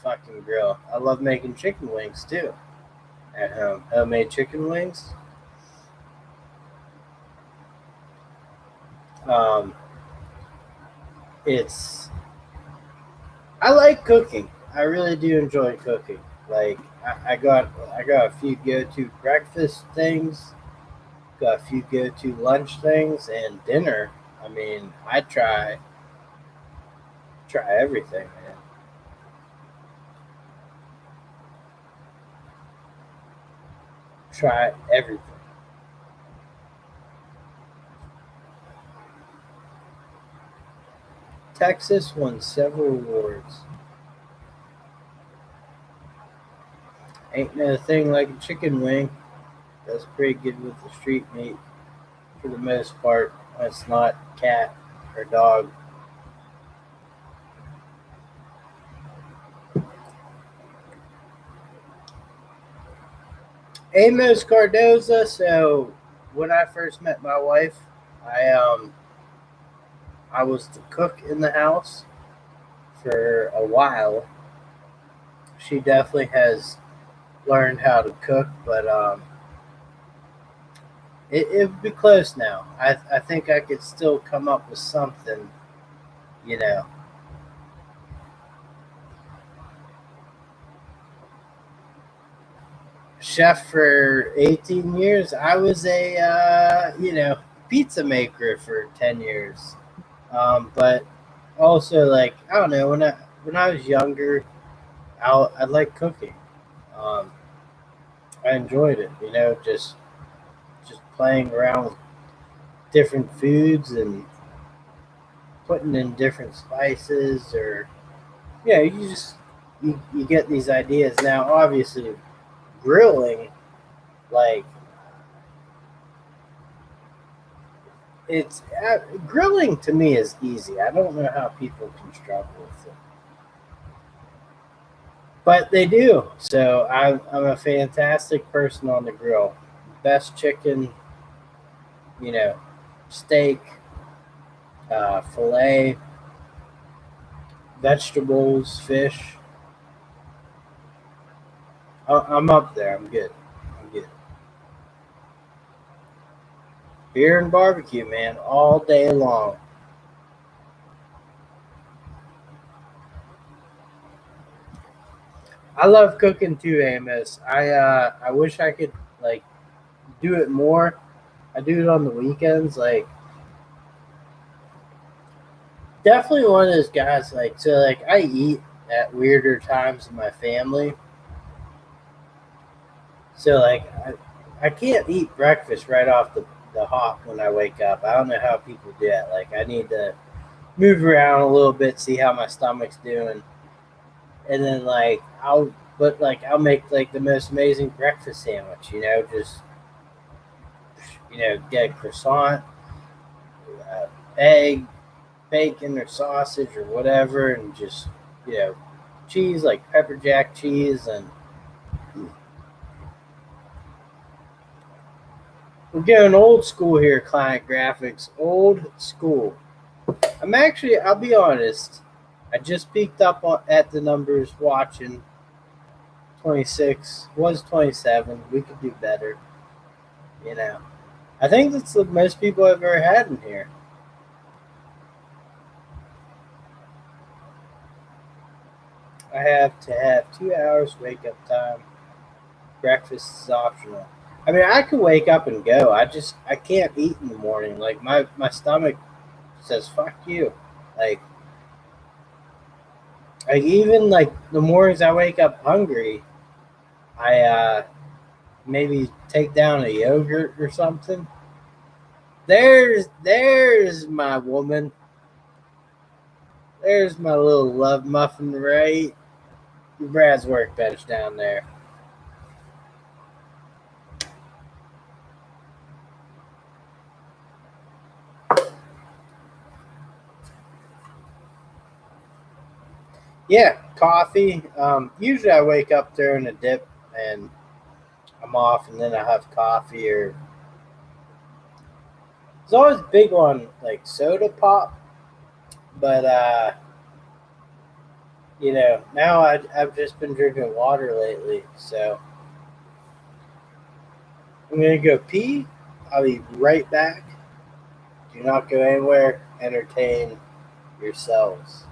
fucking grill. I love making chicken wings too at home. Homemade chicken wings. Um, it's I like cooking. I really do enjoy cooking. Like, I got a few go to breakfast things, got a few go to lunch things, and dinner. I mean, I try everything, man. Try everything. Texas won several awards. Ain't no thing like a chicken wing. That's pretty good with the street meat for the most part. It's not cat or dog. Amos Cardoza. So when I first met my wife, I um I was the cook in the house for a while. She definitely has learned how to cook, but it would be close now. I think I could still come up with something, you know. Chef for 18 years. I was a pizza maker for 10 years. But also, like, I don't know, when I was younger, I liked cooking. Um, I enjoyed it, just playing around with different foods and putting in different spices, or you get these ideas. Now obviously grilling, like, it's grilling to me is easy. I don't know how people can struggle with it, but they do. So I'm a fantastic person on the grill. Best chicken, you know, steak, fillet, vegetables, fish. I'm up there. I'm good. I'm good. Beer and barbecue, man, all day long. I love cooking too, Amos. I wish I could, like, do it more. I do it on the weekends. Like, definitely one of those guys. Like, I eat at weirder times in my family. So, like, I can't eat breakfast right off the hop when I wake up. I don't know how people do that. Like, I need to move around a little bit, see how my stomach's doing, and then, I'll make, like, the most amazing breakfast sandwich. Just get a croissant, egg, bacon or sausage or whatever, and just you know cheese, like pepper jack cheese. And we're going old school here, client graphics, old school. I'll be honest, I just peeked up at the numbers watching. 26 was 27. We could do better, you know. I think that's the most people I've ever had in here. I have to have 2 hours wake up time. Breakfast is optional. I mean, I could wake up and go. I can't eat in the morning. Like, my stomach says fuck you. Like, even like the mornings I wake up hungry, I maybe take down a yogurt or something. There's my woman. There's my little love muffin, right? Brad's workbench down there. Yeah, coffee. Usually I wake up during a dip and I'm off, and then I have coffee. Or it's always big on, like, soda pop, but now I've just been drinking water lately. So I'm gonna go pee. I'll be right back. Do not go anywhere. Entertain yourselves.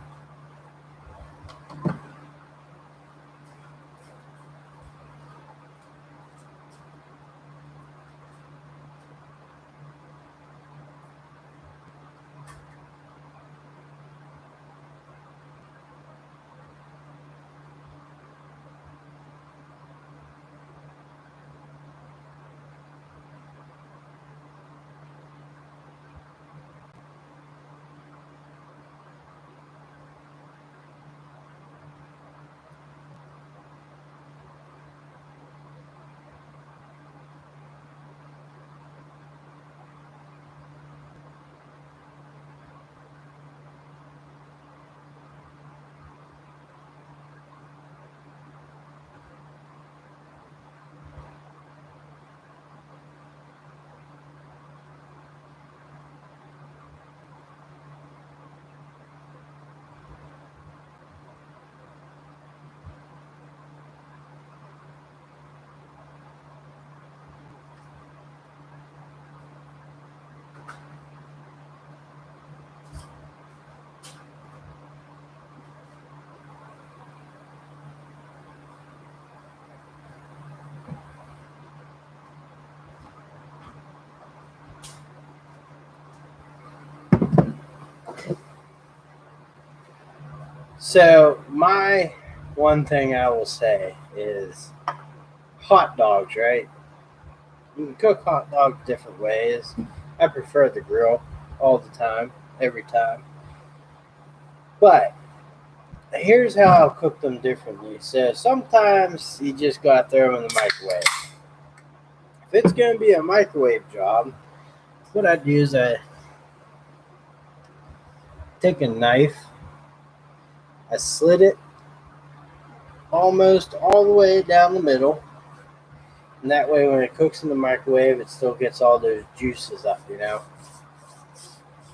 So my one thing I will say is hot dogs, right? You can cook hot dogs different ways. I prefer the grill all the time, every time. But here's how I'll cook them differently. So sometimes you just gotta throw them in the microwave. If it's gonna be a microwave job, what I do is I take a knife, I slit it almost all the way down the middle, and that way when it cooks in the microwave, it still gets all those juices up, you know.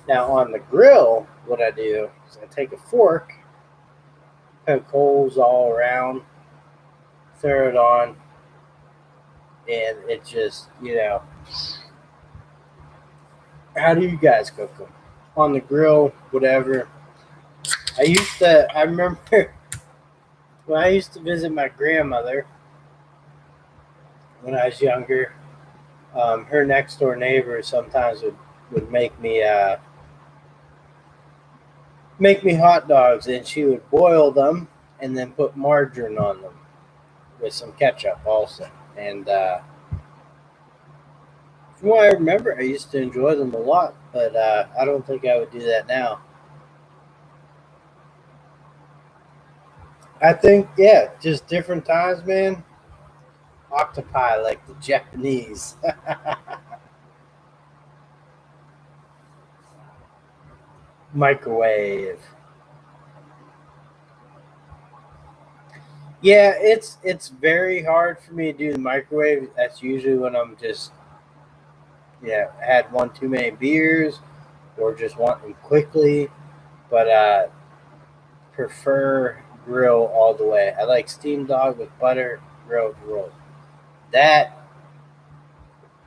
Now on the grill, what I do is I take a fork, poke holes all around, throw it on, and it just, you know. How do you guys cook them? On the grill, whatever. I remember when I used to visit my grandmother when I was younger. Her next door neighbor sometimes would make me hot dogs, and she would boil them and then put margarine on them with some ketchup also. And from what I remember, I used to enjoy them a lot, but I don't think I would do that now. I think, yeah, just different times, man. Octopi like the Japanese. Microwave. Yeah, it's very hard for me to do the microwave. That's usually when I'm just, yeah, had one too many beers or just want them quickly. But prefer grill all the way. I like steamed dog with butter, grilled roll. That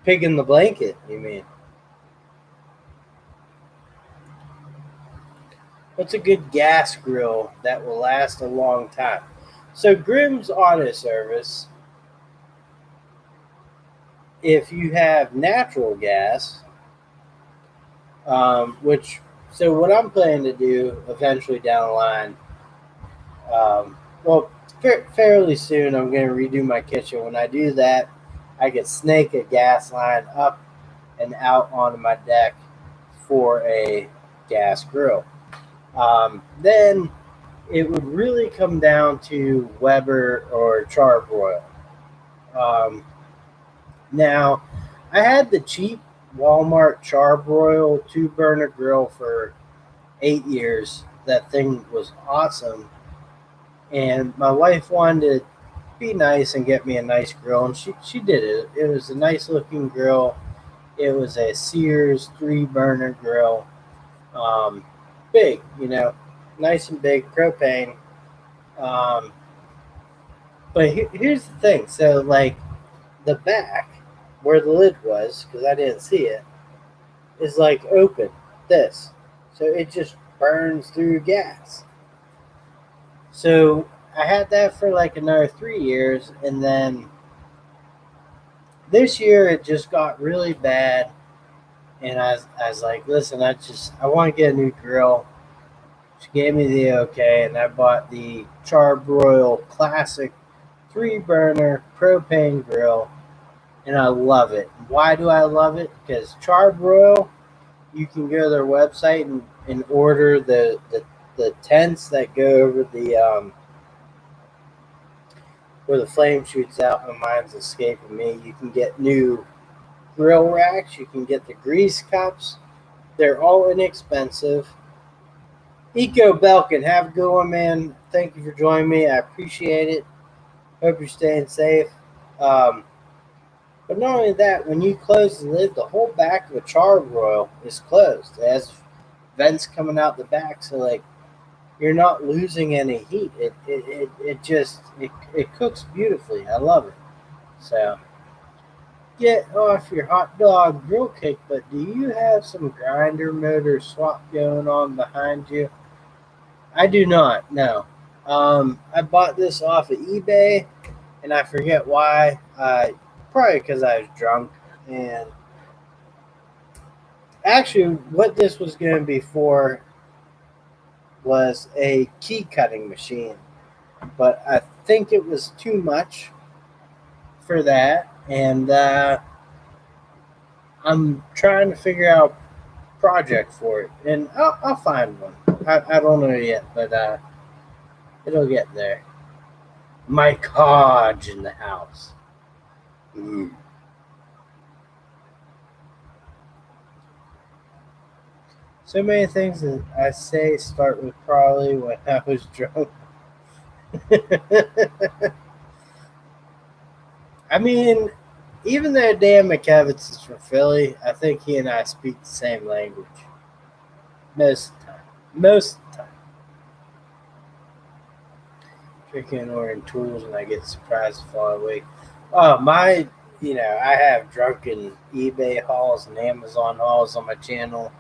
pig in the blanket, you mean? What's a good gas grill that will last a long time? So Grimm's Auto Service, if you have natural gas, which so what I'm planning to do eventually down the line, well, fairly soon I'm going to redo my kitchen. When I do that, I could snake a gas line up and out onto my deck for a gas grill. Then it would really come down to Weber or Charbroil. Um, Now, I had the cheap Walmart Charbroil two burner grill for 8 years. That thing was awesome. And my wife wanted to be nice and get me a nice grill, and she did it. It was a nice looking grill. It was a Sears three burner grill. Um, Big, you know, nice and big, propane. Um, but here's the thing. So, like, the back where the lid was, because I didn't see it, is like open. This. So it just burns through gas. So I had that for like another 3 years, and then this year it just got really bad. And I was like, listen, I want to get a new grill. She gave me the okay, and I bought the Charbroil Classic three burner propane grill, and I love it. Why do I love it? Because Charbroil, you can go to their website and order the tents that go over the where the flame shoots out, and mine's escaping me. You can get new grill racks. You can get the grease cups. They're all inexpensive. Eco Belkin, have a good one, man. Thank you for joining me. I appreciate it. Hope you're staying safe. Um, but not only that, when you close the lid, the whole back of a charbroil is closed. It has vents coming out the back, so like you're not losing any heat. It cooks beautifully. I love it. So get off your hot dog grill cake, but do you have some grinder motor swap going on behind you? I do not. No. I bought this off of eBay, and I forget why. Probably because I was drunk. And actually, what this was going to be for was a key cutting machine, but I think it was too much for that, and I'm trying to figure out a project for it, and I'll find one. I don't know yet, but it'll get there. Mike Hodge in the house. Mm. So many things that I say start with probably when I was drunk. I mean, even though Dan McKevitz is from Philly, I think he and I speak the same language. Most of the time. Most of the time. Drinking and ordering tools and I get surprised to fall awake. Oh, I have drunken eBay hauls and Amazon hauls on my channel.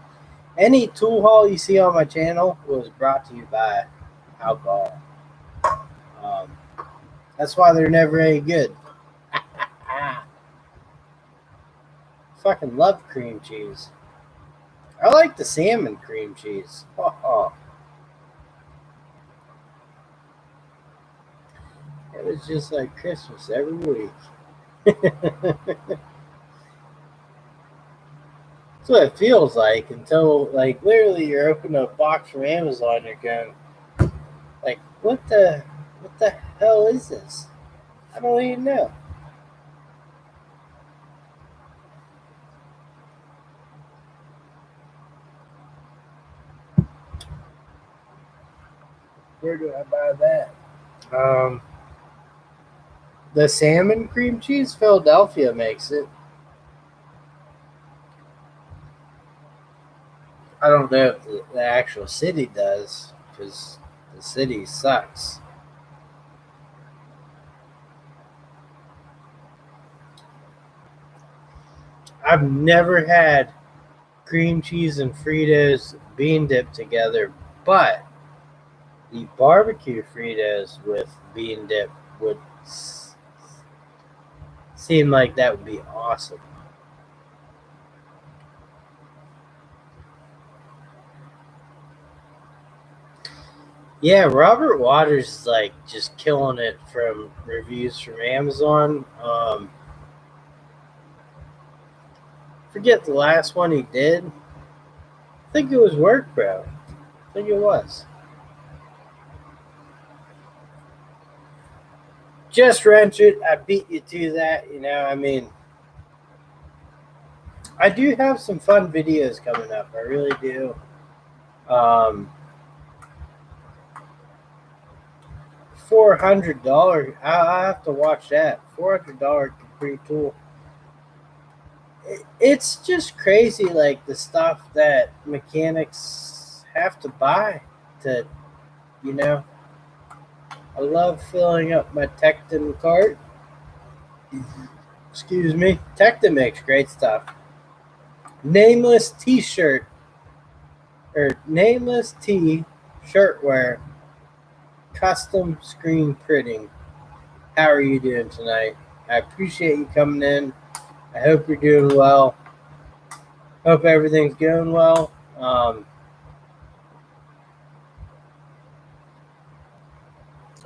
Any tool haul you see on my channel was brought to you by alcohol. Um, that's why they're never any good. Fucking love cream cheese. I like the salmon cream cheese. Oh, it was just like Christmas every week. That's what it feels like until, like, literally you're opening a box from Amazon, you're going, like, what the hell is this? I don't even know. Where do I buy that? The salmon cream cheese, Philadelphia makes it. I don't know if the actual city does, because the city sucks. I've never had cream cheese and Fritos bean dip together, but the barbecue Fritos with bean dip would seem like that would be awesome. Yeah, Robert Waters is like just killing it from reviews from Amazon. Forget the last one he did. I think it was Work Bro. I think it was. Just wrench it. I beat you to that. I mean, I do have some fun videos coming up. I really do. Um, $400. I have to watch that. $400 Capri tool. It's just crazy, like the stuff that mechanics have to buy to, you know. I love filling up my Tecton cart. Excuse me. Tecton makes great stuff. Nameless T-shirt or Nameless T shirtwear, custom screen printing. How are you doing tonight? I appreciate you coming in. I hope you're doing well. Hope everything's going well.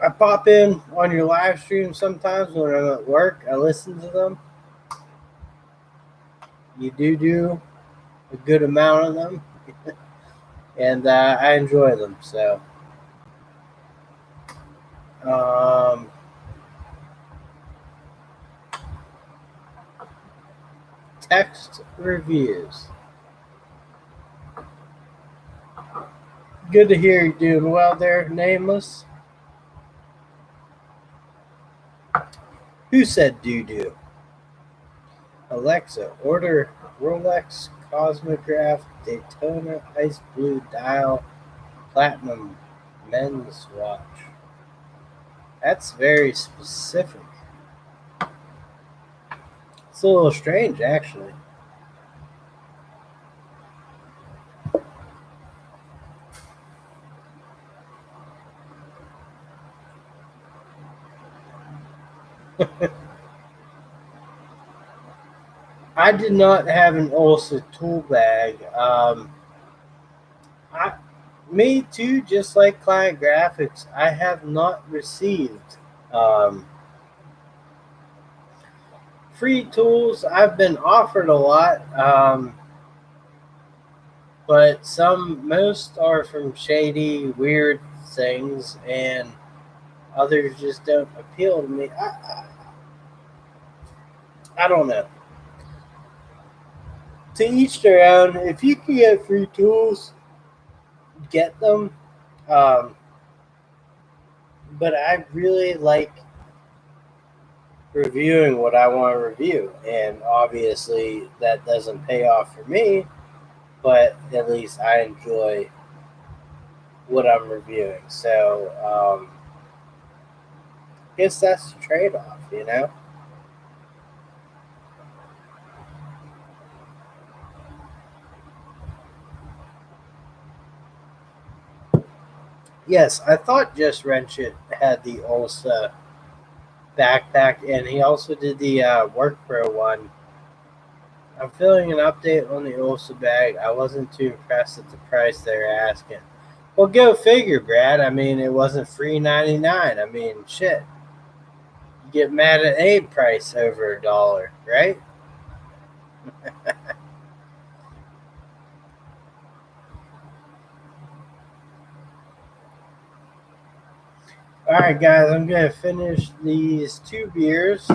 I pop in on your live stream sometimes when I'm at work. I listen to them. You do a good amount of them, and I enjoy them. So, text reviews. Good to hear you doing well there, Nameless. Who said doo-doo? Alexa, order Rolex Cosmograph Daytona Ice Blue Dial Platinum men's watch. That's very specific. It's a little strange, actually. I did not have an Ulsa tool bag. I Me too, just like client graphics, I have not received um, free tools. I've been offered a lot, but most are from shady, weird things, and others just don't appeal to me. I don't know. To each their own. If you can get free tools, get them. Um, but I really like reviewing what I want to review, and obviously that doesn't pay off for me, but at least I enjoy what I'm reviewing. So I guess that's the trade-off, you know. Yes, I thought Just Wrench It had the Ulsa backpack, and he also did the Work Pro one. I'm feeling an update on the Ulsa bag. I wasn't too impressed at the price they're asking. Well, go figure, Brad. I mean, it wasn't free 99. I mean, shit. You get mad at a price over $1, right? All right, guys, I'm gonna finish these two beers.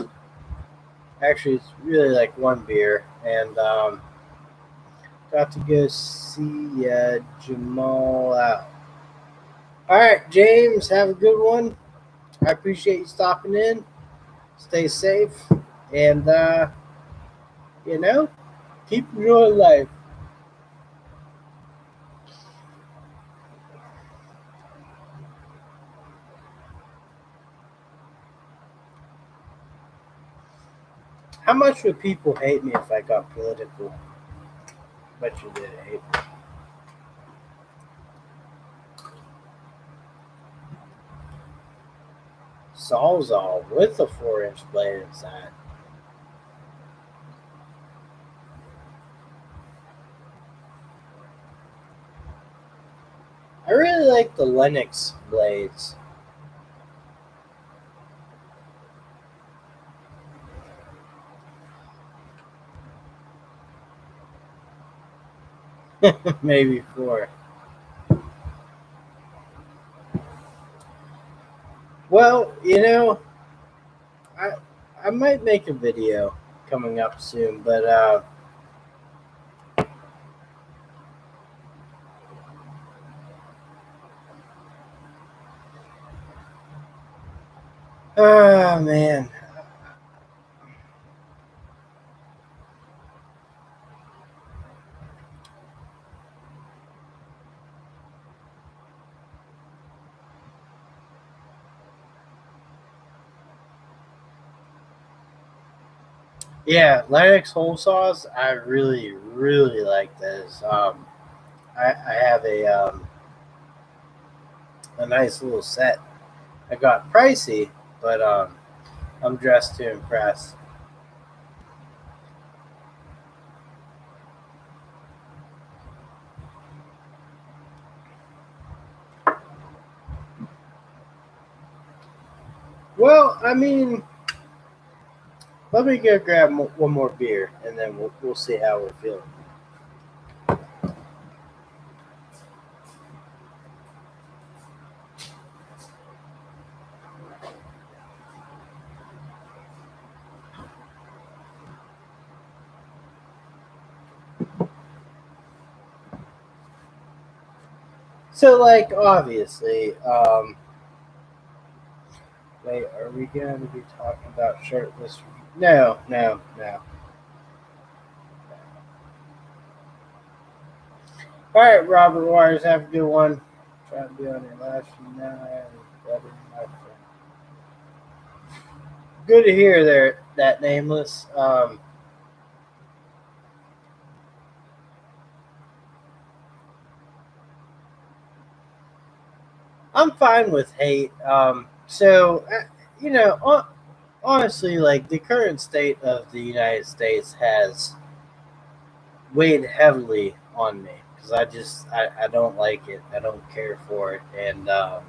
Actually, it's really like one beer, and got to go see Jamal out. All right, James, have a good one. I appreciate you stopping in. Stay safe, and you know, keep enjoying life. How much would people hate me if I got political? Bet you did hate me. Sawzall with a 4-inch blade inside. I really like the Lennox blades. Maybe 4. Well, I I might make a video coming up soon, but oh man. Yeah, Lennox hole saws. I really, really like those. I have a nice little set. I got pricey, but I'm dressed to impress. Well, I mean, let me go grab one more beer, and then we'll see how we're feeling. So, like, obviously, wait, are we going to be talking about shirtless? No, no, no. All right, Robert Waters, have a good one. Try to be on your last now. I have better than my friend. Good to hear there that nameless. I'm fine with hate. You know, honestly, like the current state of the United States has weighed heavily on me because because I don't like it. I don't care for it, and I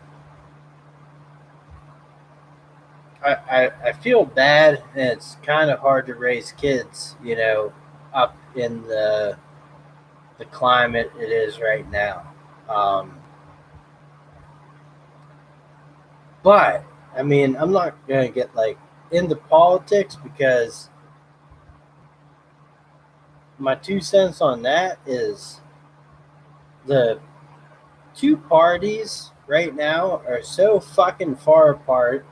feel bad, and it's kind of hard to raise kids, up in the climate it is right now. Um, but I mean, I'm not gonna get like into politics because my 2 cents on that is the two parties right now are so fucking far apart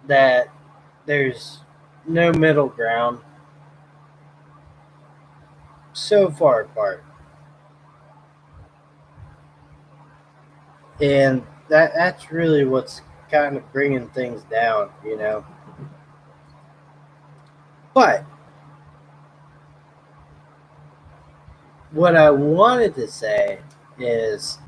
that there's no middle ground. So far apart, and that's really what's kind of bringing things down. But what I wanted to say is,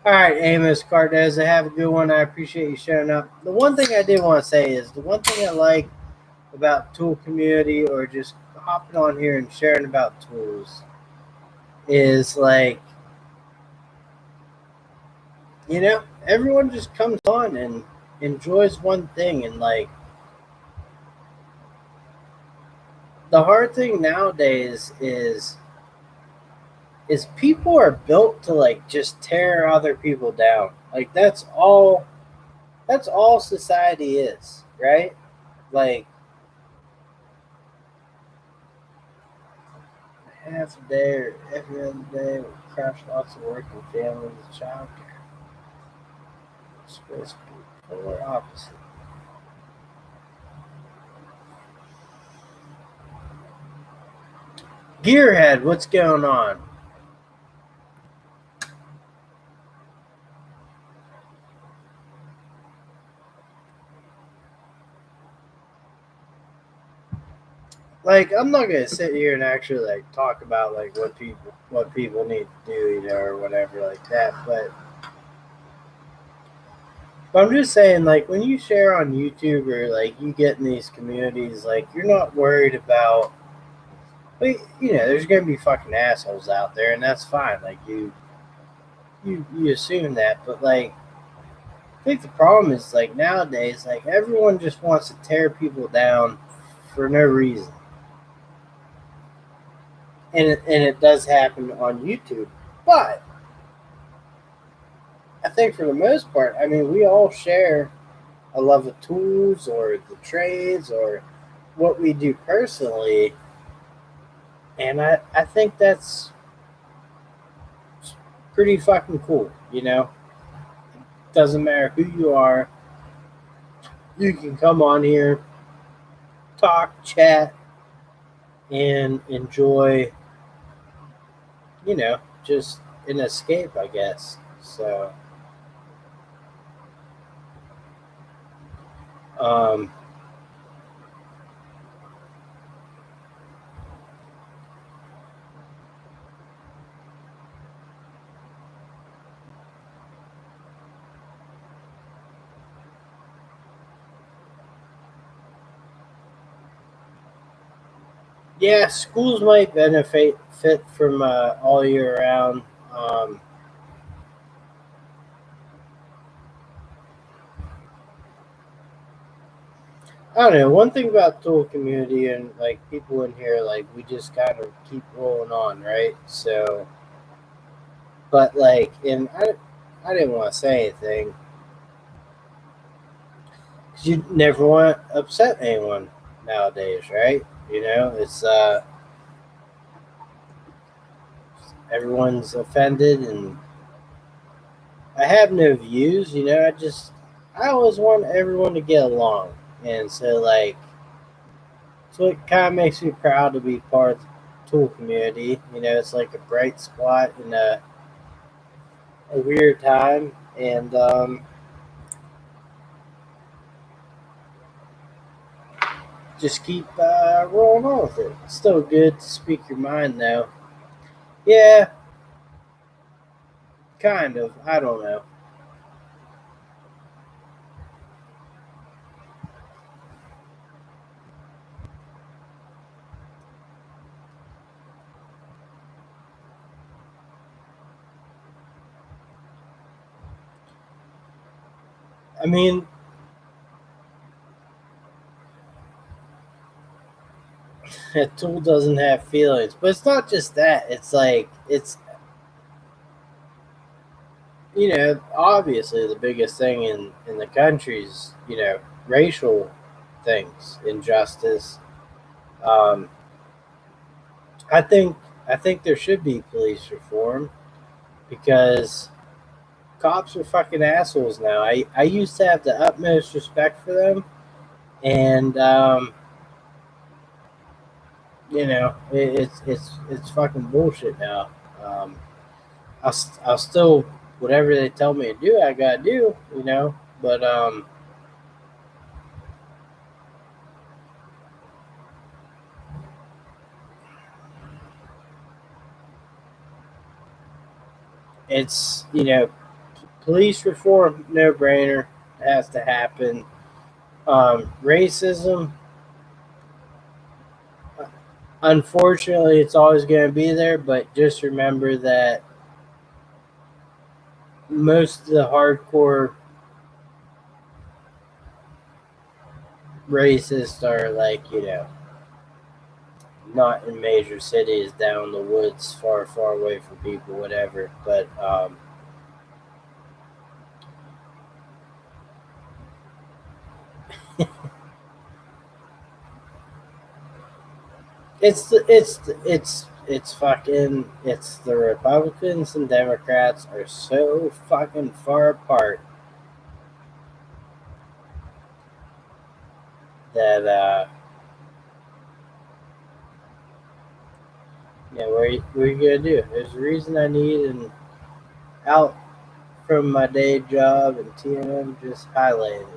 all right, Amos Cardoza, have a good one. I appreciate you showing up. The one thing I did want to say is the one thing I like about tool community or just hopping on here and sharing about tools is like, everyone just comes on and enjoys one thing, and like the hard thing nowadays is people are built to like just tear other people down. Like that's all society is, right? Like half a day or every other day with crash lots of work and families and childcare. It's supposed to be polar opposite. Gearhead, what's going on? Like, I'm not gonna sit here and actually like talk about like what people need to do, or whatever like that. But I'm just saying, like, when you share on YouTube or like you get in these communities, like you're not worried about. But there's gonna be fucking assholes out there, and that's fine. Like you assume that, but like I think the problem is like nowadays, like everyone just wants to tear people down for no reason, and it does happen on YouTube, but I think for the most part, I mean, we all share a love of tools or the trades or what we do personally, and I think that's pretty fucking cool. Doesn't matter who you are, you can come on here, talk, chat, and enjoy, just an escape, I guess. So, um, yeah, schools might benefit from all year round. Um, I don't know. One thing about tool community and like people in here, like we just kind of keep rolling on, right? So, but like, and I didn't want to say anything because you never want to upset anyone nowadays, right? It's everyone's offended, and I have no views. I always want everyone to get along, and so it kind of makes me proud to be part of the tool community. It's like a bright spot in a weird time, and just keep rolling on with it. It's still good to speak your mind, though. Yeah, kind of. I don't know. I mean, a tool doesn't have feelings, but it's not just that. It's like it's obviously the biggest thing in the country's racial things, injustice. Um, I think I think there should be police reform because cops are fucking assholes now. I used to have the utmost respect for them, and it's fucking bullshit now. Um, I'll still whatever they tell me to do, I gotta do. But it's police reform, no brainer, has to happen. Racism, unfortunately, it's always going to be there, but just remember that most of the hardcore racists are like, not in major cities, down in the woods, far, far away from people, whatever. But it's the Republicans and Democrats are so fucking far apart that what are you gonna do? There's a reason I need an out from my day job, and TmM just highlighted it.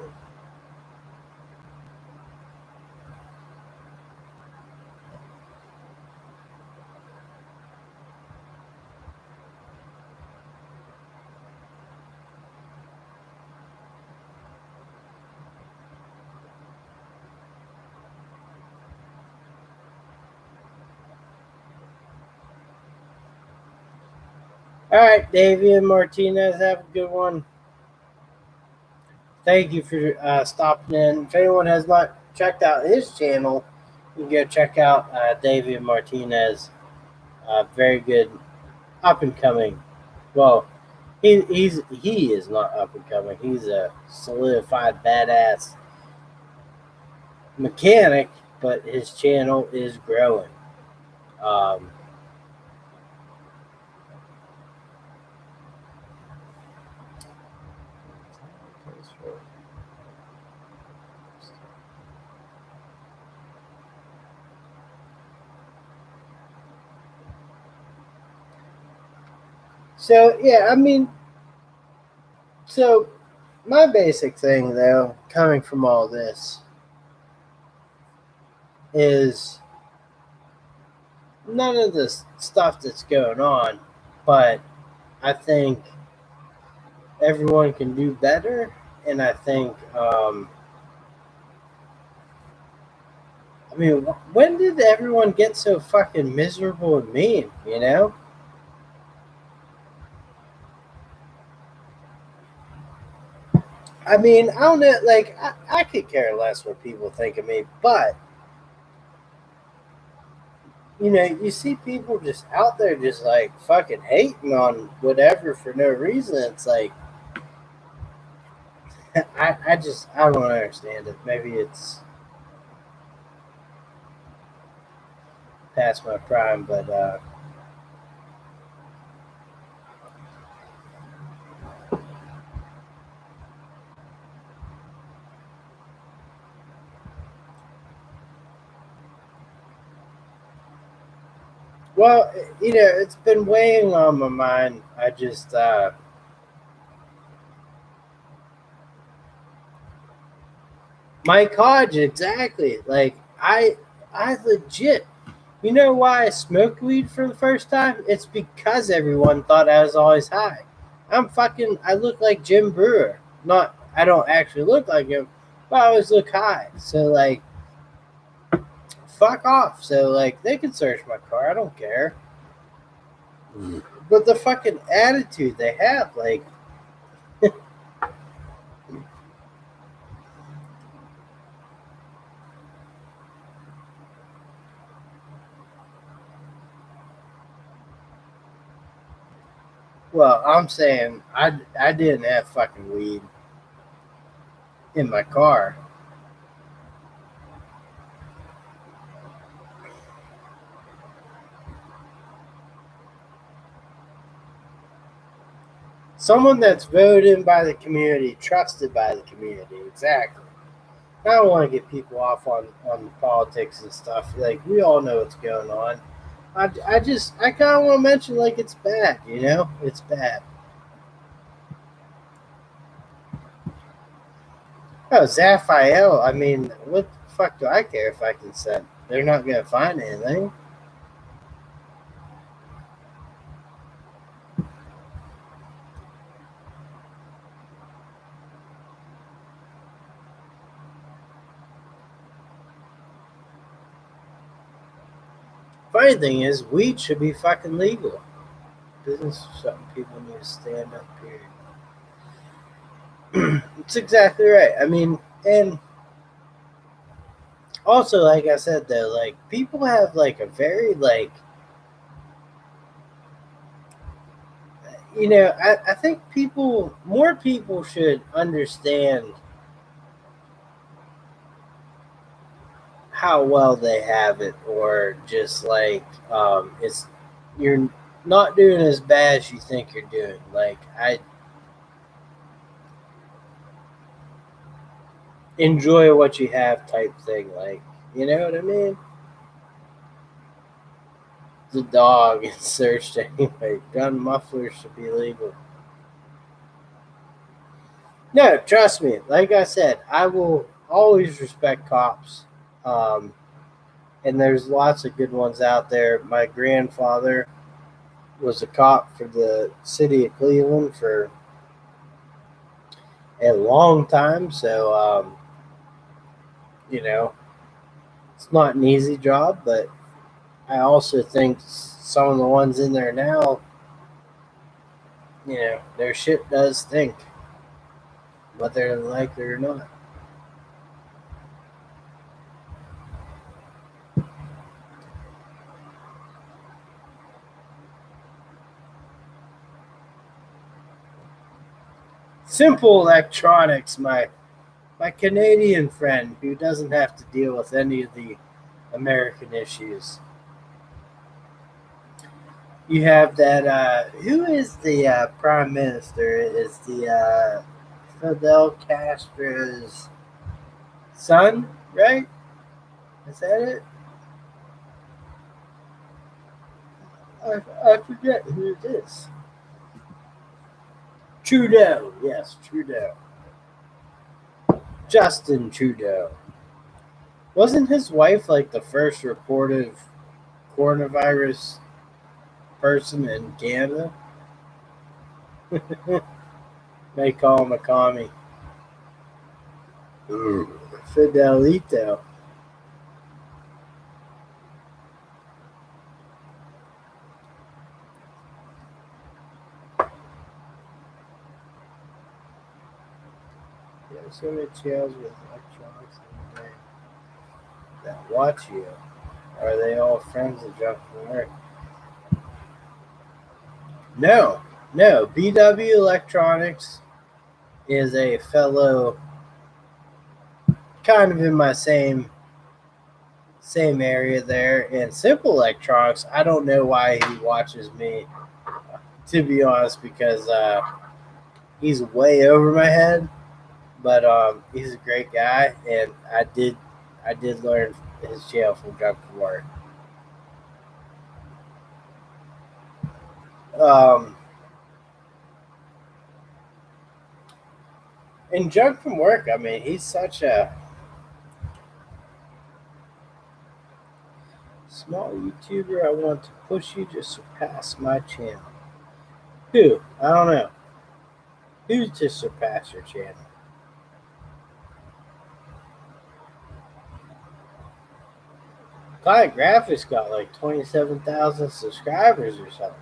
All right, Davian Martinez, have a good one. Thank you for stopping in. If anyone has not checked out his channel, you can go check out Davian Martinez. Very good, up and coming. Well, he is not up and coming. He's a solidified badass mechanic, but his channel is growing. So yeah, I mean, so my basic thing though, coming from all this, is none of the stuff that's going on, but I think everyone can do better, and I think, I mean, when did everyone get so fucking miserable and mean, I mean, I don't know, like, I could care less what people think of me, but, you see people just out there just, like, fucking hating on whatever for no reason. It's like, I don't understand it. Maybe it's past my prime, but well, it's been weighing on my mind. I just Mike Hodge, exactly. Like I legit. You know why I smoked weed for the first time? It's because everyone thought I was always high. I look like Jim Brewer. Not, I don't actually look like him, but I always look high. So, like, fuck off. So, like, they can search my car. I don't care. But the fucking attitude they have, like, Well, I'm saying I didn't have fucking weed in my car. Someone that's voted in by the community, trusted by the community, exactly. I don't want to get people off on politics and stuff. Like, we all know what's going on. I kind of want to mention, like, it's bad, you know? It's bad. Oh, Zaphael, I mean, what the fuck do I care if I consent? They're not going to find anything. Funny thing is, weed should be fucking legal. Business is something people need to stand up, period. It's exactly right. I mean, and also, like I said, though, like, people have, like, a very, like, I think more people should understand how well they have it, or just like, it's you're not doing as bad as you think you're doing. Like, I enjoy what you have type thing. Like, you know what I mean? The dog is searched anyway. Gun mufflers should be legal. No, trust me. Like I said, I will always respect cops. Um, and there's lots of good ones out there. My grandfather was a cop for the city of Cleveland for a long time, so you know it's not an easy job. But I also think some of the ones in there now, their shit does stink, whether they like it or not. Simple Electronics, my Canadian friend who doesn't have to deal with any of the American issues. You have that. Who is the prime minister? Is the Fidel Castro's son, right? Is that it? I forget who it is. Trudeau. Yes, Trudeau. Justin Trudeau. Wasn't his wife like the first reported coronavirus person in Canada? They call him a commie. Fidelito. Yeah, so many channels with electronics in the day that watch you. Are they all friends of Jeff Mark? No, no. BW Electronics is a fellow, kind of in my same area there. And Simple Electronics, I don't know why he watches me, to be honest, because he's way over my head. But he's a great guy, and I did learn his channel from Junk from Work. Um, and Junk from Work, I mean, he's such a small YouTuber. I want to push you to surpass my channel. Who? I don't know. Who to surpass your channel? Client Graphics got like 27,000 subscribers or something.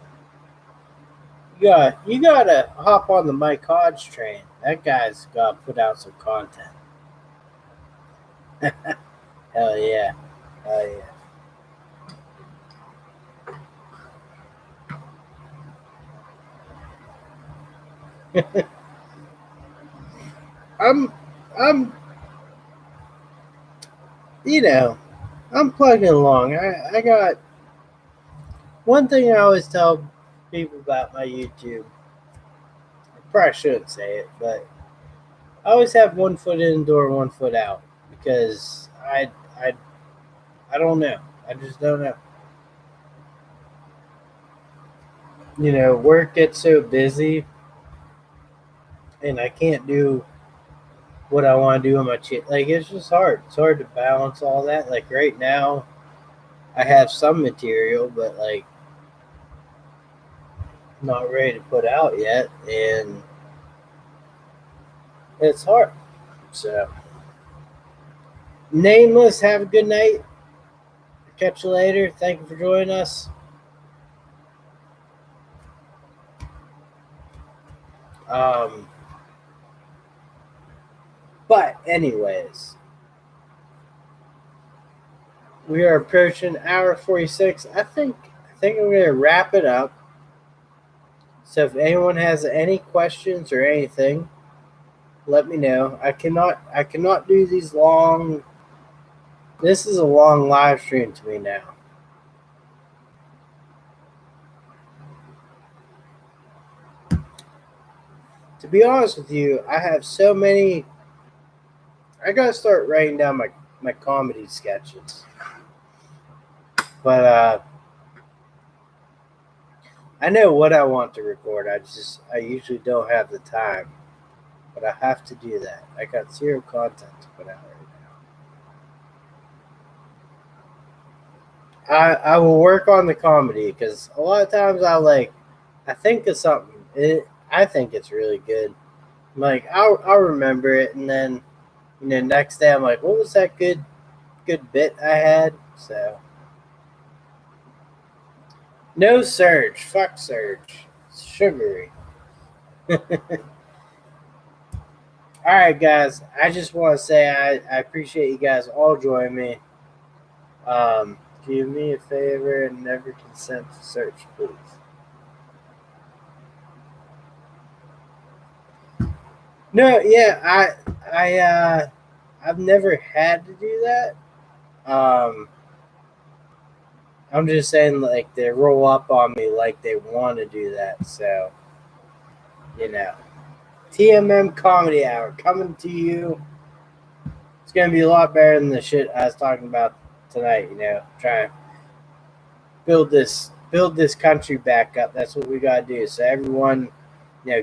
You gotta hop on the Mike Hodge train. That guy's got to put out some content. Hell yeah. Hell yeah. I'm, I'm, you know, I'm plugging along. I got one thing I always tell people about my YouTube. I probably shouldn't say it, but I always have one foot in the door, one foot out because I, I don't know. I just don't know. Work gets so busy, and I can't do what I want to do on my channel. Like it's just hard. It's hard to balance all that. Like right now, I have some material, but like not ready to put out yet, and it's hard. So, nameless. Have a good night. Catch you later. Thank you for joining us. But anyways, we are approaching hour 46. I think I'm gonna wrap it up. So if anyone has any questions or anything, let me know. I cannot do these long. This is a long live stream to me now. To be honest with you, I have so many. I gotta start writing down my comedy sketches. But I know what I want to record. I usually don't have the time, but I have to do that. I got zero content to put out right now. I will work on the comedy because a lot of times I think of something. I think it's really good. I'm like I'll remember it, and then next day I'm like, what was that good bit I had? So no Surge, fuck Surge, it's sugary. All right, guys. I just want to say I appreciate you guys all joining me. Do me a favor and never consent to search, please. No, yeah, I've never had to do that. Um, I'm just saying, like they roll up on me like they want to do that. So, TmM Comedy Hour coming to you. It's gonna be a lot better than the shit I was talking about tonight. Trying to build this country back up. That's what we gotta do. So everyone,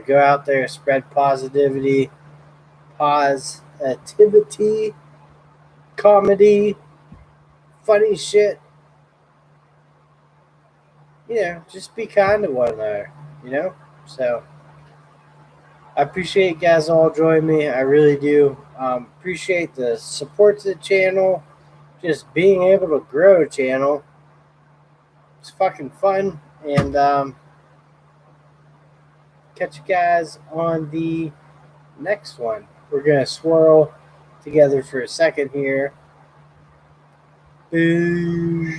go out there, spread positivity, comedy, funny shit. Just be kind to one another. So I appreciate you guys all joining me. I really do. Appreciate the support to the channel. Just being able to grow a channel. It's fucking fun. And catch you guys on the next one. We're going to swirl together for a second here. Boo.